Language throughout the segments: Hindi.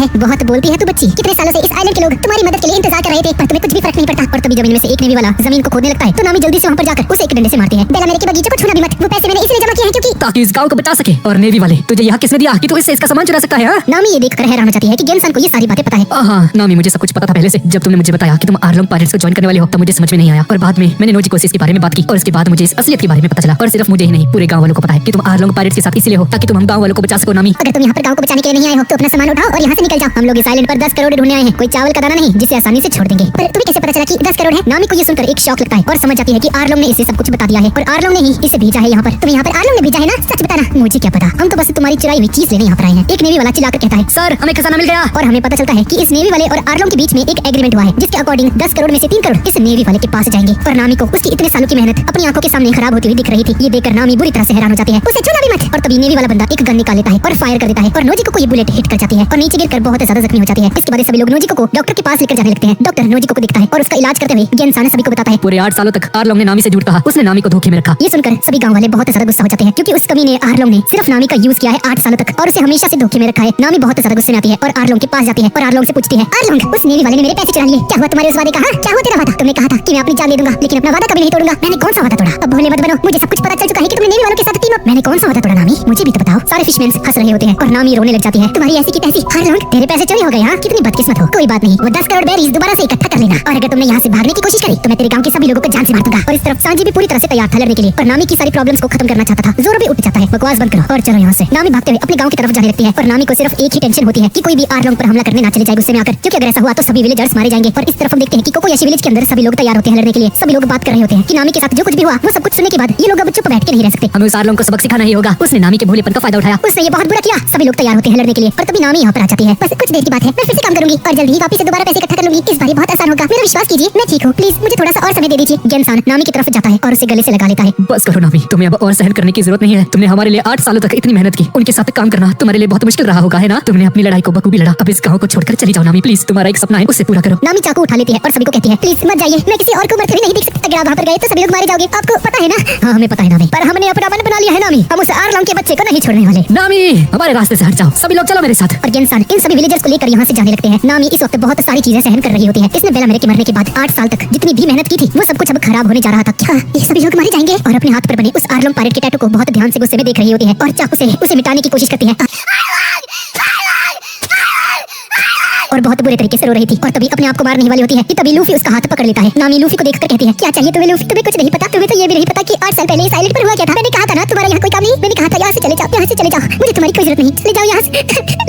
है। बहुत बोलती है तू बच्ची। कितने सालों से इस आइलैंड के लोग तुम्हारी मदद के लिए इंतजार कर रहे थे, पर तुम्हें कुछ भी फर्क नहीं पड़ता। और तभी जमीन में से एक नेवी वाला जमीन को खोदने लगता है तो नामी जल्दी से वहाँ पर जाकर उसे एक डंडे से मारती है। बेला मेरे के बगीचे को छूना भी मत, वो पैसे मैंने इसलिए जमा किए हैं क्योंकि ताकि इस गांव को बचा सके। और नेवी वाले तुझे यहाँ किसने दिया कि तू इससे इसका सामान चुरा सकता है? नामी ये देखकर हैरान हो जाती है कि गेंसान को ये सारी बातें पता है। हाँ नामी, मुझे सब कुछ पता था पहले से। जब तुमने मुझे बताया कि तुम आर्लोंग पायरेट्स को ज्वाइन करने वाले हो तब मुझे समझ में नहीं आया, और बाद में मैंने नोजी को इसके बारे में बात की और उसके बाद मुझे इस असलियत के बारे में पता चला। और सिर्फ मुझे ही नहीं पूरे गांव वालों को पता है कि तुम आर्लोंग पायरेट्स के साथ इसलिए हो ताकि तुम हम गांव वालों को बचा सको। नामी, अगर तुम यहाँ पर गांव को बचाने के लिए नहीं आए हो तो अपना सामान उठाओ और यहाँ से निकल जाओ। हम लोग इस आइलैंड पर 10 करोड़ ढूंढने आए हैं, कोई चावल का दाना नहीं जिसे आसानी से छोड़ देंगे। पर तुम्हें कैसे पता चला कि 10 करोड़ है? नामी को ये सुनकर एक शौक लगता है और समझ जाती है कि आर्लोंग ने इसे सब कुछ बता दिया है और आर्लोंग ने ही इसे भेजा है यहाँ पर। तुम्हें यहाँ पर आर्लोंग ने भेजा है ना? सच बताना। मुझे क्या पता, हम तो बस तुम्हारी चुराई हुई चीज लेने यहाँ पर आए हैं। एक नेवी वाला चिल्लाकर कहता है, सर हमें खजाना मिल गया। और हमें पता चलता है कि इस नेवी वाले और आर्लोंग के बीच में एक एग्रीमेंट हुआ है जिसके अकॉर्डिंग 10 करोड़ में से 3 करोड़ इस नेवी वाले के पास जाएंगे। पर नामी को उसकी इतने सालों की मेहनत अपनी आंखों के सामने खराब होती हुई दिख रही थी। ये देखकर नामी बुरी तरह से हैरान हो जाती है। उसे छूना भी मत। और तभी नेवी वाला बंदा एक गन निकाल लेता है और फायर कर देता है और नोजी को ये बुलेट हिट कर जाती है और नीचे गिरकर बहुत ज्यादा जख्मी हो जाती है। इसके बाद सभी लोग नोजी को डॉक्टर के पास लेकर जाने लगते हैं। डॉक्टर नोजी को दिखता है और उसका इलाज करते हुए गेंसान सभी को बताता है। पूरे 8 सालों तक आर्लोंग ने नामी से झूठ कहा, उसने नामी को धोखे में रखा। ये सुनकर सभी गांव वाले बहुत ज्यादा गुस्सा हो जाते हैं क्योंकि उस कमी ने आर्लोंग ने सिर्फ नामी का यूज किया है 8 सालों तक और उसे हमेशा से धोखे में रखा है। नामी बहुत ज्यादा गुस्से में आती है और आर्लोंग के पास जाती है और आर्लोंग से पूछती है, आर्लोंग उस नेवी वाले ने मेरे पैसे चुरा लिए, क्या हुआ तुम्हारे उस वादे का? क्या हुआ तेरा वादा? तुमने कहा था कि मैं अपनी जान दे दूंगा लेकिन अपना वादा कभी नहीं तोड़ूंगा। मैंने कौन सा वादा तोड़ा? अब भोले मत बनो, मुझे सब कुछ पता चल चुका है कि तुमने नेवी वालों के साथ टीम अप। मैंने कौन सा वादा तोड़ा नामी? मुझे भी तो बताओ। सारे फिशमैन हंस रहे होते हैं और नामी रोने लग जाती है। तुम्हारी ऐसी की तैसी, आर्लोंग तेरे पैसे चोरी हो गए। हाँ कितनी बदकिस्मत हो। कोई बात नहीं, वो 10 करोड़ बेरीज दोबारा से इकट्ठा कर लेना और अगर तुमने यहाँ से भागने की कोशिश करी तो मैं तेरे गांव के सभी लोगों को जान से मार दूंगा। और इस तरफ सांजी भी पूरी तरह से तैयार था लड़ने के लिए और नामी की सारी प्रॉब्लम्स को खत्म करना चाहता था। जोरो भी उठ जाता है, बकवास बंद करो और चलो यहाँ से। नामी भागते हुए अपने गांव की तरफ जाने लगती है और नामी को सिर्फ एक ही टेंशन होती है कि कोई भी आर्लोंग पर हमला करने ना चले जाए गुस्से में आकर, क्योंकि अगर ऐसा हुआ तो सभी विलेजर्स मारे जाएंगे। और इस तरफ हम देखते हैं कि कोकोयाशी विलेज के अंदर सभी लोग तैयार होते हैं लड़ने के लिए। सभी लोग बात कर रहे होते हैं कि नामी के साथ जो कुछ भी हुआ वो सब कुछ सुनने के बाद ये लोग अब चुप बैठ के नहीं रह सकते। हमें उस आर्लोंग को सबक सिखाना ही होगा। उसने नामी के भोलेपन का फायदा उठाया, उसने ये बहुत बुरा किया। सभी लोग तैयार होते हैं लड़ने के लिए पर तभी नामी यहाँ पर आ जाती है। बस कुछ देर की बात है, मैं फिर से काम करूंगी और जल्दी ही वापस से दोबारा पैसे इकट्ठा कर लूंगी। इस बार बहुत आसान होगा, मेरा विश्वास कीजिए, मैं ठीक हूँ। प्लीज मुझे थोड़ा सा और समय दे दीजिए। गेंसान नामी की तरफ जाता है और उसे गले से लगा लेता है। बस करो नामी, तुम्हें अब और सहन करने की जरूरत नहीं है। तुमने हमारे लिए 8 सालों तक इतनी मेहनत की, उनके साथ काम करना तुम्हारे लिए बहुत मुश्किल रहा होगा, है ना? तुमने अपनी लड़ाई को बखूबी लड़ा, अब इस गांव को छोड़कर चली जाओ नामी प्लीज। तुम्हारा एक सपना है उसे पूरा करो। नामी चाकू उठा लेती है और सभी को कहती है, प्लीज मत जाइए, मैं किसी और को मरते हुए नहीं देख सकती। अगर आप वहाँ पर गए तो सभी लोग मारे जाओगे, आपको पता है ना? हाँ हमें पता है नामी, पर हमने अपना मन बना लिया है नामी, हम उस आर्लोंग के बच्चे को नहीं छोड़ने वाले। नामी हमारे रास्ते से हट जाओ, सभी लोग चलो मेरे साथ। और गेंसान इन सभी विलेजर्स को लेकर यहाँ से जाने लगते हैं। नामी इस वक्त बहुत सारी चीजें सहन कर रही होती है। इसने बेला मेरे के मरने के बाद 8 साल तक जितनी भी मेहनत की थी वो सब कुछ अब खराब होने जा रहा था। क्या ये सभी लोग मारे जाएंगे? और अपने हाथ पर बने उस आर्लोंग पायरेट के टैटू को बहुत ध्यान से गुस्से में देख रही होती है और चाकू से उसे मिटाने की कोशिश करती है और बहुत बुरे तरीके से रो रही थी और तभी अपने आप को मारने ही वाली होती है कि तभी लूफी उसका हाथ पकड़ लेता है। नामी लूफी को देखकर कहती है, क्या चाहिए तुम्हें लूफी? तुम्हें कुछ नहीं पता, तुम्हें तो ये भी नहीं पता कि 8 साल पहले इस आइलैंड पर हुआ क्या था। मैंने कहा था ना तुम्हारा यहाँ कोई काम नहीं, मैंने कहा था यहाँ से चले जाओ, यहाँ से चले जाओ, मुझे तुम्हारी कोई जरूरत नहीं, चले जाओ यहाँ से।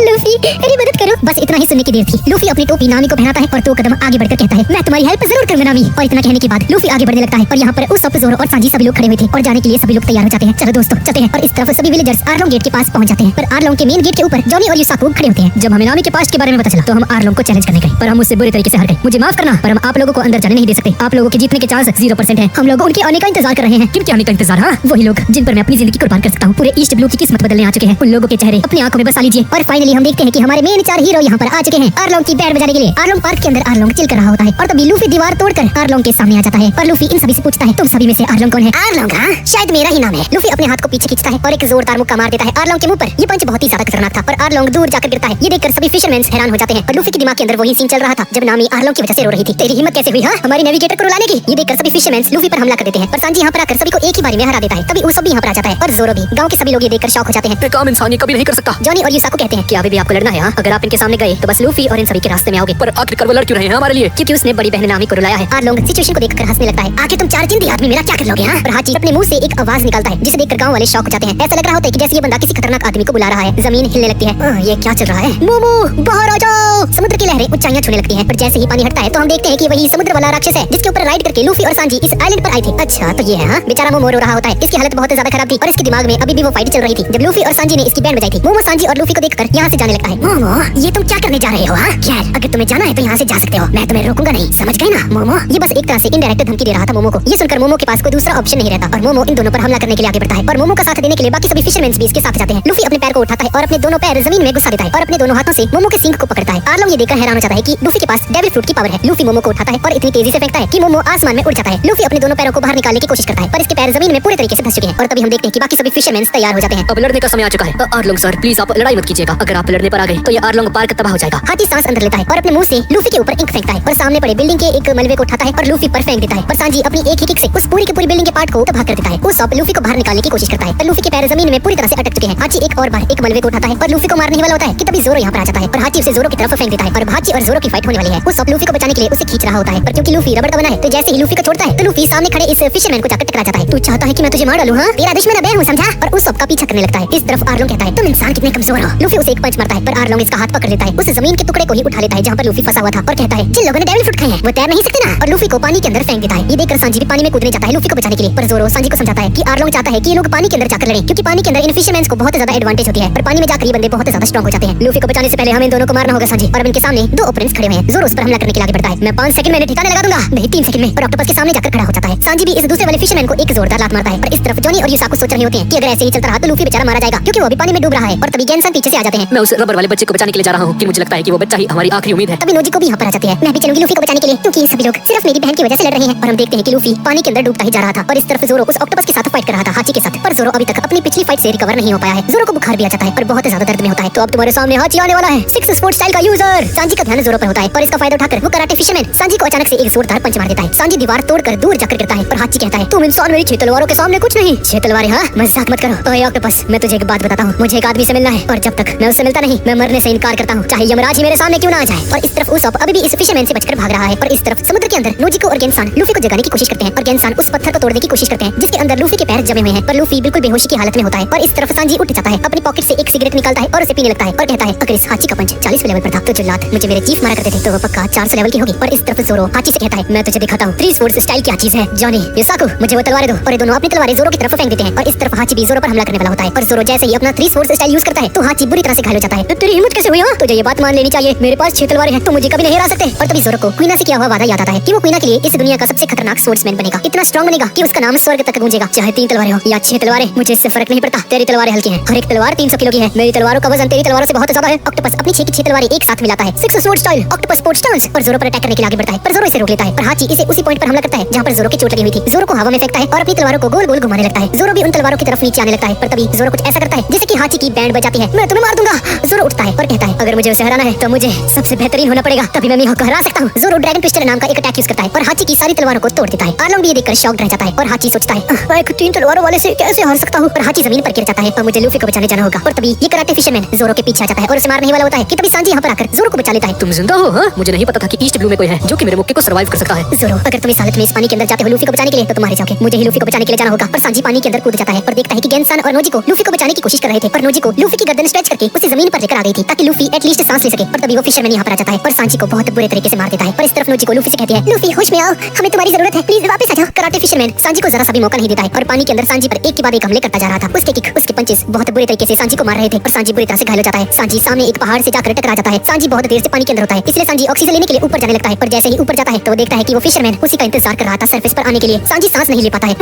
लूफी मेरी मदद करो। बस इतना ही सुनने की देर थी। लूफी अपनी टोपी नामी को पहनाता है और 2 कदम आगे बढ़कर कहता है, मैं तुम्हारी हेल्प जरूर करूंगा नामी। और इतना कहने के बाद लूफी आगे बढ़ने लगता है और यहाँ पर उस सब जोरो और सांजी सभी लोग खड़े हुए थे और जाने के लिए सभी लोग तैयार हो जाते हैं। चलो दोस्तों चलते हैं। और इस तरफ सभी विलेजर्स आर्लोंग गेट के पास पहुंच जाते हैं पर आर्लोंग के मेन गेट के ऊपर जॉनी और यूसाको खड़े होते हैं। जब हमें नामी के पास्ट के बारे में पता चला तो हम आर्लोंग को चैलेंज करने गए पर हम उससे बुरी तरीके से हार गए। मुझे माफ करना पर हम आप लोगों को अंदर जाने नहीं दे सकते। आप लोगों के जीतने के चांस 0% है। हम लोग उनके आने का इंतजार कर रहे हैं। किनके आने का इंतजार? हाँ वही लोग जिन पर मैं अपनी जिंदगी कुर्बान कर सकता हूँ। पूरे ईस्ट ब्लू की किस्मत बदलने आ चुके हैं। उन लोगों के चेहरे अपनी आंखों में बसा लीजिए। और फाइनली हम देखते हैं कि हमारे मेन 4 हीरो यहाँ पर आ चुके हैं आर्लोंग की बैंड बजाने के लिए। आर्लोंग पार्क के अंदर आर्लोंग चिल कर रहा होता है और तभी लूफी दीवार तोड़कर आर्लोंग के सामने आ जाता है और लूफी इन सभी से पूछता है, तुम सभी में से आर्लोंग कौन है? आर्लोंग? हाँ शायद मेरा ही नाम है। लूफी अपने हाथ को पीछे खींचता है और एक जोरदार मुक्का मार देता है आर्लोंग के मुंह पर। ये पंच बहुत ही ज्यादा खतरनाक था और आर्लोंग दूर जाकर गिरता है। ये देखकर सभी फिशरमैन हैरान हो जाते हैं और लूफी के दिमाग के अंदर वही सीन चल रहा था जब नामी आर्लोंग की वजह से रो रही थी। तेरी हिम्मत कैसे हुई? हाँ हमारी नेविगेटर को रुलाने की? ये देखकर सभी फिशरमैन लूफी पर हमला कर देते हैं पर सांजी यहाँ पर आकर सभी को एक ही बारी में हरा देता है। तभी उस भी यहाँ पर आ जाता है और जोरो भी। गांव के सभी लोग ये देखकर शॉक हो जाते हैं। काम इंसान ये कभी नहीं कर सकता। जॉनी और यूसाको कहते हैं कि अभी भी आपको लड़ना है। हाँ अगर आप इनके सामने गए तो बस लूफी और इन सभी के रास्ते में आओगे। पर आखिरकार वो लड़ क्यों रहे हैं हमारे लिए? क्योंकि उसने बड़ी बहन नामी को रुलाया है। आर्लोंग सिचुएशन को देखकर हंसने लगता है। आखिर तुम 4 जिंदी आदमी मेरा क्या कर लोगे? हाँ और हाची अपने मुंह से एक आवाज निकालता है जिसे देखकर गांव वाले शॉक हो जाते हैं। ऐसा लग रहा होता है कि जैसे ये बंदा किसी खतरनाक आदमी को बुला रहा है। जमीन हिलने लगती है। ये क्या चल रहा है? मोमो बाहर आ जाओ। समुद्र की लहरें ऊंचाइयां छूने लगती हैं पर जैसे ही पानी हटता है तो हम देखते हैं कि वही समुद्र वाला राक्षस है जिसके ऊपर राइड करके लूफी और सांजी इस आइलैंड पर आए थे। अच्छा तो ये है। हाँ बेचारा मोमो रो रहा होता है। इसकी हालत बहुत ज्यादा खराब थी और इसके दिमाग में अभी भी वो फाइट चल रही थी जब लूफी और सांजी ने इसकी बैंड बजाई थी। मोमो सांजी और लूफी को देखकर यहाँ से जाने लगता है। मोमो ये तुम क्या करने जा रहे हो? हाँ खैर अगर तुम्हें जाना है तो यहाँ से जा सकते हो, मैं तुम्हें रोकूंगा नहीं, समझ गए ना? मोमो ये बस एक तरह से इनडायरेक्ट धमकी दे रहा था मोमो को। ये सुनकर मोमो के पास कोई दूसरा ऑप्शन नहीं रहता और मोमो इन दोनों पर हमला करने के लिए आगे बढ़ता है और मोमो का साथ देने के लिए बाकी सभी फिशरमैन भी इसके साथ जाते हैं। लूफी अपने पैर को उठाता है और अपने दोनों पैर जमीन में घुसा देता है और अपने दोनों हाथों से मोमो के सींग को पकड़ता है। आर्लोंग आर्लोंग ये देखकर हैरान हो जाता है कि लूफी के पास डेविल फ्रूट की पावर है। लूफी मोमो को उठाता है और इतनी तेजी से फेंकता है कि मोमो आसमान में उड़ जाता है। लूफी अपने दोनों पैरों को बाहर निकालने की कोशिश करता है पर इसके पैर जमीन में पूरे तरीके से फंस चुके हैं और तभी हम देखते हैं कि बाकी सभी फिशरमैन तैयार हो जाते हैं। अब लड़ने का समय आ चुका है। आर्लोंग सर प्लीज आप लड़ाई मत कीजिएगा। अगर आप लड़ने पर आ गए तो ये आर्लोंग पार्क तबाह हो जाएगा। हाथी सांस अंदर लेता है और अपने मुंह से लूफी के ऊपर इंक फेंकता है और सामने पड़े बिल्डिंग के एक मलबे को उठाता है और लूफी पर फेंक देता है। पर सांजी अपनी एक ही किक से उस पूरी की पूरी बिल्डिंग के पार्ट को तबाह कर देता है। उसॉप लूफी को बाहर निकालने की कोशिश करता है पर लूफी के पैर जमीन में पूरी तरह से अटक चुके हैं। हाची एक और बार एक मलबे को उठाता है और लूफी को मारने ही वाला होता है कि तभी जोरो यहाँ पर आ जाता है और हाची उसे जोरो की तरफ फेंक देता है और हाची और जोरो की फाइट होने वाली है। उसॉप लूफी को बचाने के लिए उसे खींच रहा होता है पर क्योंकि लूफी रबड़ का बना है तो जैसे ही लूफी को छोड़ता है तो लूफी सामने खड़े इस फिशरमैन को जाकर टकरा जाता है। तू चाहता है कि मैं तुझे मार डालूं? हाँ, तेरा दुश्मन मैं हूँ, समझा? और उसॉप का पीछा करने लगता है। इस तरफ आर्लोंग कहता है तुम इंसान कितने कमजोर हो। लूफी उसे एक पंच मारता है पर आर्लोंग इसका हाथ पकड़ लेता है। उस जमीन के टुकड़े को ही उठा लेता है जहाँ पर लूफी फंसा हुआ था और कहता है जिन लोगों ने डेविल फ्रूट खाए हैं वो तैर नहीं सकते ना, और लूफी को पानी के अंदर फेंक देता है। ये देखकर सांजी भी पानी में कूदने जाता है लूफी को बचाने के लिए पर जोरो सांजी को समझाता है कि आर्लोंग चाहता है कि ये लोग पानी के अंदर जाकर लड़ें क्योंकि पानी के अंदर इन फिशरमैन्स को बहुत ज्यादा एडवांटेज होती है पर पानी में जाकर ये बंदे बहुत ज्यादा स्ट्रांग हो जाते हैं। लूफी को बचाने से पहले हमें इन दोनों को मारना होगा सांजी और अब इनके सामने दो ओपोनेंट्स खड़े हुए हैं। जोरो उस पर हमला करने के लिए आगे बढ़ता है। मैं 5 सेकंड में ठिकाने लगा दूंगा, नहीं 3 सेकंड में, और ऑक्टोपस के सामने जाकर खड़ा हो जाता है। सांजी भी इस दूसरे वाले फिशरमैन को एक जोरदार लात मारता है पर इस तरफ जॉनी और युसाकु सोच रहे होते हैं कि अगर ऐसे ही चलता रहा तो लूफी बेचारा मारा जाएगा क्योंकि वो अभी पानी में डूब रहा है और तभी गेंसन पीछे से आ जाते हैं। मैं उस रबर वाले बच्चे को बचाने के लिए जा रहा हूँ कि मुझे लगता है कि वो बच्चा ही हमारी आखिरी उम्मीद है। तभी नोजी को भी यहाँ पर आ जाती है। मैं भी चलूंगी लूफी को बचाने के लिए क्योंकि ये सभी लोग सिर्फ मेरी बहन की वजह से लड़ रहे हैं। और हम देखते हैं कि लूफी पानी के अंदर डूबता ही जा रहा था और इस तरफ जोरो उस ऑक्टोपस के साथ फाइट कर रहा था हाची के साथ पर जोरो अभी तक अपनी पिछली फाइट से रिकवर नहीं हो पाया है। जोरो को बुखार भी आ जाता है पर बहुत ज्यादा दर्द में होता है। तो अब तुम्हारे सामने हाची आने वाला है, 6 स्पोर्ट्स स्टाइल का यूजर। सांजी का ध्यान जोरो पर होता है और इसका फायदा उठाकर वो कराटे फिशरमैन सांजी को अचानक से एक जोरदार पंच मार देता है। सांजी दीवार तोड़कर दूर जाकर गिरता है पर हाची कहता है तुम इंसान मेरी 6 तलवारों के सामने कुछ नहीं। 6 तलवारें? हाँ, मजाक मत करो। ओए ऑक्टोपस, मैं तुझे एक बात बताता हूँ, मुझे एक आदमी से मिलना है और जब तक मैं उससे मिलता नहीं मैं मरने से इनकार करता हूँ चाहे यमराज ही मेरे सामने क्यों ना आ जाए। और इस तरफ उसॉप अभी भी इस फिशरमैन से बचकर भाग रहा है और इस तरफ समुद्र के अंदर नोजिको और गेंसान लूफी को जगाने की कोशिश करते हैं और गेंसान उस पत्थर को तोड़ने की कोशिश करते हैं जिसके अंदर लूफी के पैर जमे हुए हैं पर लूफी बिल्कुल बेहोशी की हालत में होता है। और इस तरफ सांजी उठ जाता है, अपनी पॉकेट से एक सिगरेट निकालता है और उसे पीने लगता है और कहता है अगर इस हाची का पंच 40 लेवल पर था तो जो लात मुझे मेरे चीफ मारा करते थे तो वो पक्का 400 लेवल की होगी। और इस तरफ जोरो हाची से कहता है मैं तुझे दिखाता हूँ 3 स्पोर्ट्स स्टाइल क्या चीज है। जॉनी, युसाकु, मुझे वो तलवारें दो। और ये दोनों अपनी तलवारें जोरो की तरफ फेंक देते हैं और इस तरफ हाची भी जोरो पर हमला करने वाला होता है पर जोरो जैसे ही अपना 3 स्पोर्ट्स स्टाइल यूज करता है तो हाची बुरी तरह से घायल हो जाता है। तेरी हिम्मत कैसे हुई? तुझे ये बात मान लेनी चाहिए, मेरे पास 6 तलवारें हैं, तुम मुझे कभी नहीं हरा सकते। और तभी जोरो को क्वीना से किया हुआ वादा याद आता है कि वो क्वीना के लिए इस दुनिया का सबसे खतरनाक स्वॉर्ड्समैन बनेगा, इतना स्ट्रांग बनेगा कि उसका नाम स्वर्ग तक गूंजेगा। चाहे 3 तलवारें हो या 6 तलवारें, मुझे इससे फर्क नहीं पड़ता। तेरी तलवारें हल्की हैं, हर एक तलवार 300 किलो की है, मेरी तलवारों का वजन तेरी तलवारों से बहुत ज्यादा है। ऑक्टोपस अपनी 6 की 6 तलवारें एक साथ मिलाता है, 6 sword style octopus sports stance, और जोरो पर अटैक करने के लिए आगे बढ़ता है पर जोरो इसे रोक लेता है। पर हाची इसे उसी पॉइंट पर हमला करता है जहां पर जोरो की चोट लगी हुई थी। जोरो को हवा में फेंकता है और अपनी तलवारों को गोल गोल घुमाने लगता है। जोरो भी उन तलवारों की तरफ नीचे आने लगता है पर तभी जोरो कुछ ऐसा करता है जैसे कि हाची की बैंड बजाती है, मैं तुम्हें मार दूंगा। जोरो उठता है और कहता है अगर मुझे उसे हराना है तो मुझे सबसे बेहतरीन होना पड़ेगा, तभी मैं मीहो को हरा सकता हूँ। जोरो ड्रैगन ट्विस्टर नाम का एक अटैक यूज करता है और हाची की सारी तलवारों को तोड़ देता है। आर्लोंग भी ये देखकर शॉक्ड रह जाता है और हाची सोचता है मैं 3 तलवारों वाले से कैसे हार सकता हूँ। पर हाची जमीन पर गिर जाता है और मुझे लूफी को बचाने जाना होगा। और तभी ये कराटे फिशरमैन जोरो के पीछे आ जाता है और उसे मारने ही वाला होता है कि तभी सांजी यहाँ पर आकर जोरो को बचा लेता है। तुम जिंदा हो? हाँ, मुझे नहीं पता था कि ईस्ट ब्लू में कोई है जो कि मेरे मुक्के को सर्वाइव कर सकता है। जोरो, अगर तुम इस हालत में इस पानी के अंदर जाते हो लूफी को बचाने के लिए तो तुम मारे जाओगे, मुझे ही लूफी को बचाने के लिए जाना होगा। पर सांजी पानी के अंदर कूद जाता है और देखता है कि गेंसान और नोजी को लूफी को बचाने की कोशिश कर रहे थे पर नोजी को लूफी की गर्दन स्ट्रेच करके उसे जमीन पर लेकर आ गई थी ताकि लूफी एटलीस्ट सांस ले सके। और तभी वो फिशरमैन यहाँ पर आ जाता है और सांजी को बहुत बुरे तरीके से मार देता है। पर इस तरफ नोजी को लूफी से कहती है लूफी होश में आओ, हमें तुम्हारी जरूरत है, प्लीज वापस आ जाओ। कराटे फिशरमैन सांजी को जरा सा भी मौका नहीं देता है और पानी के अंदर सांजी पर एक के बाद एक हमले करता जा रहा था। उसके किक, उसके पंचेस बहुत बुरे तरीके से सांजी को मार रहे थे और सांजी बुरी तरह से घायल हो जाता है। सांजी सामने एक पहाड़ से जाकर टकरा जाता है। सांजी बहुत देर से पानी के अंदर होता है इसलिए सांजी ऑक्सीजन लेने के लिए ऊपर जाने लगता है पर जैसे ही ऊपर जाता है तो वो देखता है कि वो फिशरमैन उसी का इंतजार कर रहा था सरफेस पर आने के लिए। सांजी सांस नहीं ले पाता है,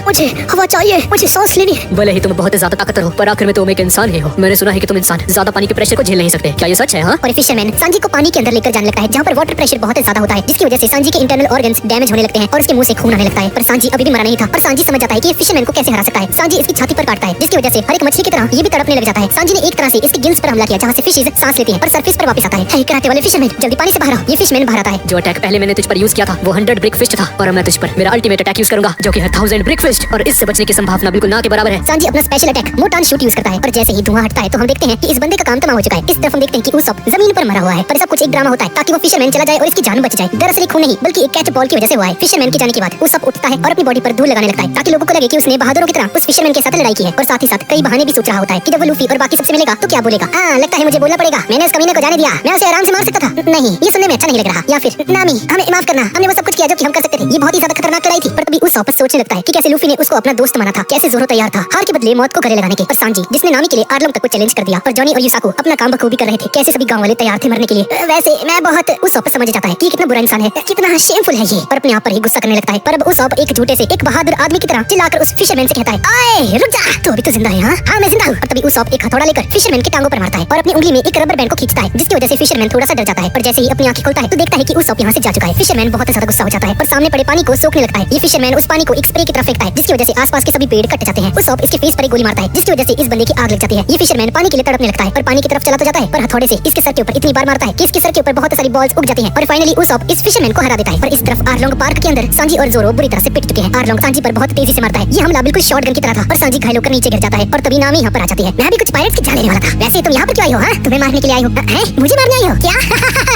मुझे हवा चाहिए, मुझे सांस लेनी है। भले ही तुम बहुत ज्यादा ताकतवर हो पर आखिर में तुम एक इंसान ही हो। मैंने सुना है कि तुम इंसान ज्यादा पानी के प्रेशर को झेल नहीं सकते, क्या ये सच है? हाँ। और फिशरमैन सांजी को पानी के अंदर लेकर जाने लगता है जहाँ पर वाटर प्रेशर बहुत ज्यादा होता है जिसकी वजह से सांजी के इंटरनल ऑर्गन्स डैमेज होने लगते हैं और उसके मुंह से खून आने लगता है। पर सांजी अभी भी मरा नहीं था पर सांजी समझ जाता है कि ये फिशरमैन को कैसे हरा सकता है। सांजी इसकी छाती पर काटता है जिसकी वजह से हर एक मछली की तरह ये भी तड़पने लग जाता है। सांजी ने एक तरह से इसके गिल्स पर हमला किया जहाँ से फिशेज सांस लेती हैं पर सरफेस पर वापस आता है। हे कराटे वाले फिशरमैन, जल्दी पानी से बाहर आओ, ये फिशमैन बाहर आता है। जो अटैक पहले मैंने तुझ पर यूज किया था वो 100 ब्रिक फिस्ट था और मैं तुझ पर मेरा अल्टीमेट अटैक यूज करूंगा जो कि है 1000 ब्रिक फिस्ट और इससे बचने की संभावना बिल्कुल ना के बराबर है। सांजी अपना स्पेशल अटैक मोटान शूट यूज करता है और जैसे ही धुआं हटता है तो हम देखते हैं कि इस बंदे का काम तमाम हो चुका है। इस तरफ हम देखते हैं कि उसॉप जमीन पर मरा हुआ है पर सब कुछ एक ड्रामा होता है ताकि वो फिशरमैन चला जाए और इसकी जान बच जाए। दरअसल खून नहीं बल्कि एक कैच बॉल की वजह से हुआ है। फिशरमैन के जाने के बाद उसॉप उठता है और अपनी बॉडी पर धूल लगाने लगता है ताकि लोगों को लगे कि उसने बहादुरों की तरह उस फिशरमैन के साथ लड़ाई की है और साथ ही साथ कई बहाने भी सोच रहा होता है कि जब वो लूफी और बाकी सबसे मिलेगा तो क्या बोलेगा। लगता है मुझे बोलना पड़ेगा, मैंने उस कमीने को जाने दिया, मैं उसे आराम से मार सकता था। नहीं, ये सुनने में अच्छा नहीं लग रहा। या फिर नामी, हमें माफ करना, हमने वो सब कुछ किया जो कि हम कर सकते थे, ये बहुत ही ज्यादा खतरनाक लड़ाई थी। पर तभी उसॉप सोचने लगता है कि कैसे लूफी ने उसको अपना दोस्त माना था, कैसे जोरो तैयार था हार के बदले मौत को गले लगाने के। और सांजी जिसने नामी के लिए आर्लोंग तक को चैलेंज कर दिया और जॉनी और युसाकु अपना काम बखूबी कर रहे थे, कैसे सभी गांव वाले तैयार थे मरने के लिए। वैसे मैं बहुत उसॉप समझ जाता है कि कितना बुरा इंसान है, कितना शेमफुल है ये, और अपने आप पर ही गुस्सा करने लगता है। पर अब उसॉप एक झूठे से एक बहादुर आदमी की तरह चिल्लाकर उस फिशरमैन से कहता है, आए रुक जा, तू अभी तो जिंदा है? हाँ मैं जिंदा हूँ। और तभी उसॉप एक हथौड़ा लेकर फिशरमैन के टांगों पर मारता है और अपनी उंगली में एक रबर बैंड को खींचता है जिसकी वजह वजह से फिशरमैन थोड़ा सा डर जाता है और जैसे ही अपनी आंखें खोलता है तो देखता है कि उसॉप यहाँ से जा चुका है। फिशरमैन बहुत ज्यादा गुस्सा हो जाता है और सामने पड़े पानी को सोखने लगता है। ये फिशरमैन उस पानी को एक स्प्रे की तरफ फेंकता है जिसकी वजह से आसपास के सभी पेड़ कट जाते हैं। उसॉप इसके फेस पर एक गोली मारता है जिसकी वजह से इस बंदे की आग लग जाती है। ये फिशरमैन पानी के लिए तड़पने लगता है और पानी की तरफ चला तो जाता है पर हथौड़े से इसके सर के ऊपर इतनी बार मारता है कि इसके सर के ऊपर बहुत सारी बॉल्स उग जाती हैं और फाइनली उसॉप इस फिशरमैन को हरा देता है। और इस तरफ आर्लोंग पार्क के अंदर सांजी और जोरो बुरी तरह से पिट चुके हैं। आर्लोंग सांजी पर बहुत तेजी से मारता है। ये हमला बिल्कुल शॉटगन की तरह था और सांजी घायल होकर नीचे गिर जाता है और तभी नामी यहाँ पर आ जाती है। मैं भी कुछ पायरेट्स की जान लेने वाला था। वैसे तुम यहाँ पर क्यों आई हो? हाँ, तुम्हें मारने के लिए आई हो? हैं? मुझे मारने आई हो क्या?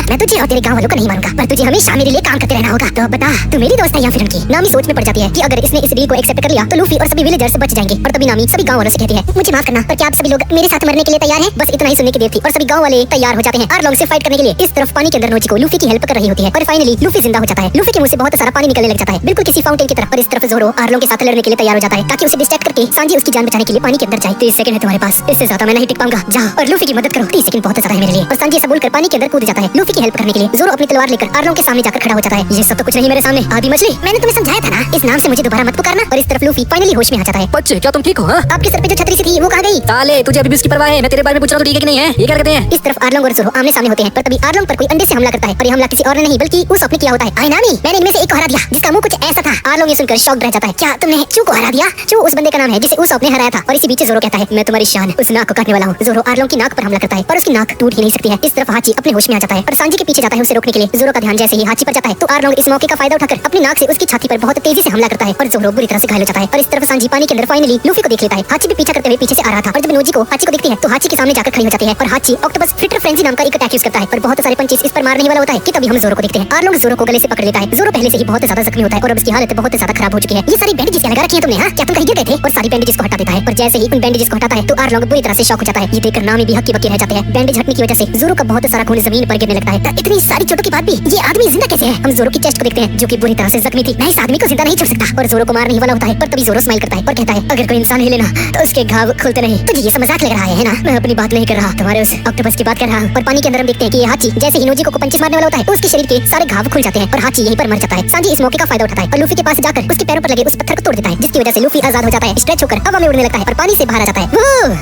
मैं तुझे और तेरे गाँव वालों को नहीं मारूंगा पर तुझे हमेशा मेरे लिए काम करते रहना होगा। तो बता तू मेरी दोस्त है या फिर उनकी? नामी सोच में पड़ जाती है कि अगर इसने इस डील को एक्सेप्ट कर लिया तो लूफी और सभी विलेजर्स बच जाएंगे। और तभी नामी सभी गाँव वालों से कहती है मुझे माफ करना पर क्या आप सभी लोग मेरे साथ मरने के लिए तैयार हैं? बस इतना ही सुनने की देर थी और सभी गाँव वाले तैयार हो जाते हैं आर्लोंग से फाइट करने के लिए। इस तरफ पानी के अंदर नोची को लूफी की हेल्प कर रही होती है और फाइनली लूफी जिंदा हो जाता है। लूफी के मुंह से बहुत सारा पानी निकलने लग जाता है बिल्कुल किसी फाउंटेन की तरह। और इस तरफ जोरो आर्लोंग के साथ लड़ने के लिए तैयार हो जाता है ताकि उसे डिस्ट्रैक्ट करके सांजी उसकी जान बचाने के लिए पानी के अंदर जाए। 30 सेकंड है तुम्हारे पास, इससे ज्यादा मैं नहीं टिक पाऊंगा। जाओ और लूफी की मदद करो। 30 सेकंड बहुत ज्यादा है मेरे लिए। और सांजी ऐसा बोलकर पानी के अंदर कूद जाता है लूफी की हेल्प करने के लिए। जोरो अपनी तलवार लेकर आर्लोंग के सामने जाकर खड़ा हो जाता है। ये सब तो कुछ नहीं मेरे सामने आदि मछली। मैंने तुम्हें समझाया था ना इस नाम से मुझे दोबारा मत पुकारना। और इस तरफ लूफी फाइनली होश में आ जाता है। बच्चे क्या तुम ठीक हो? हाँ? आपके सर पे जो छतरी सी थी वो कहाँ गई? ताले तुझे अभी भी उसकी परवाह है? मैं तेरे बारे में पूछ रहा हूँ तो ठीक है कि नहीं है? ये क्या करते हैं? इस तरफ आर्लोंग और जोरो आमने सामने होते हैं पर तभी आर्लोंग पर कोई अंडे से हमला करता है और ये हमला किसी और ने नहीं बल्कि उसॉप ने किया होता है। आई नामी, मैंने इनमें से एक को हरा दिया जिसका मुंह कुछ ऐसा था। आर्लोंग ये सुनकर शॉक रह जाता है। क्या तुमने चू को हरा दिया? चू उस बंदे का नाम है जिसे उसॉप ने हराया था। और इसी बीच जोरो कहता है मैं तुम्हारी शान उस नाक को काटने वाला हूँ। जोरो आर्लोंग की नाक पर हमला करता है पर उसकी नाक टूट ही नहीं सकती है। इस तरफ हाची अपने होश में आ जाता है और सांजी के पीछे जाता है उसे रोकने के लिए। जोरो का ध्यान जैसे ही हाची पर जाता है तो आर्लोंग इस मौके का फायदा उठाकर अपनी नाक से उसकी छाती पर बहुत तेजी से हमला करता है और जोरो बुरी तरह से घायल हो जाता है। और इस तरफ सांजी पानी के अंदर फाइनली लूफी को देख लेता है। हाची भी पीछा करते हुए पीछे से आ रहा था और जब नोजी को हाची को देखती है तो हाची के सामने जाकर खड़ी हो जाती है और हाची ऑक्टोपस फ्रिटर फ्रेंजी नाम का एक अटैक यूज करता है और बहुत सारे पंचेस इस पर मारने ही वाला होता है कि तभी हम जोरो को देखते हैं। आर्लोंग जोरो को गले से पकड़ लेता है। जोरो पहले से ही बहुत ज्यादा जख्मी होता है और अब इसकी हालत बहुत ज्यादा खराब हो चुकी है। ये सारी बैंडेजेस लगा रखी है तुमने? हाँ, क्या तुम कहीं गिर गए थे? और सारी बैंडेजेस को हटा देता है और जैसे ही उन बैंडेजेस को हटाता है तो आर्लोंग बुरी तरह से शॉक हो जाता है। ये देखकर नामी भी हक्की बक्की रह जाते हैं। बैंडेज हटने की वजह से जोरो का बहुत सारा खून जमीन पर गिरने लगता है। इतनी सारी चोटों के बाद भी ये आदमी जिंदा कैसे है? हम जोरो की चेस्ट को देखते हैं जो कि बुरी तरह से जख्मी थी। मैं इस आदमी को जिंदा नहीं छोड़ सकता और जोरो को मारने ही वाला होता है पर तभी जोरो स्माइल करता है और कहता है अगर कोई इंसान हिले ना तो उसके घाव खुलते नहीं। तुझे ये सब मजाक लग रहा है ना? मैं अपनी बात नहीं कर रहा, तुम्हारे उस ऑक्टोपस की बात कर रहा हूं। और पानी के अंदर हम देखते हैं कि ये हाची जैसे ही नोजी को पंचेस मारने वाला होता है तो उसके शरीर के सारे घाव खुल जाते हैं और हाची यहीं पर मर जाता है। सांजी इस मौके का फायदा उठाता है और लूफी के पास जाकर उसके पैरों पर लगे उस पत्थर को तोड़ देता है जिसकी वजह से लूफी आजाद हो जाता है, स्ट्रेच होकर हवा में उड़ने लगता है और पानी से बाहर आ जाता है।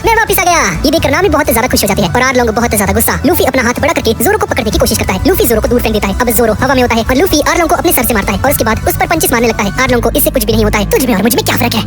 मैं वापस आ गया। ये देखकर नामी बहुत ज्यादा खुश हो जाती है और आर्लोंग बहुत ज्यादा गुस्सा। लूफी अपना हाथ बड़ा करके जोरो को पकड़ने की कोशिश करता है। लूफी जोरो को दूर फेंक देता है। अब जोरो हवा में होता है और लूफी आर्लोंग को अपने सर से मारता है और उसके बाद उस पर पंचेस मारने लगता है। आर्लोंग को इससे कुछ भी नहीं होता है। तुझ में और मुझ में क्या फर्क है?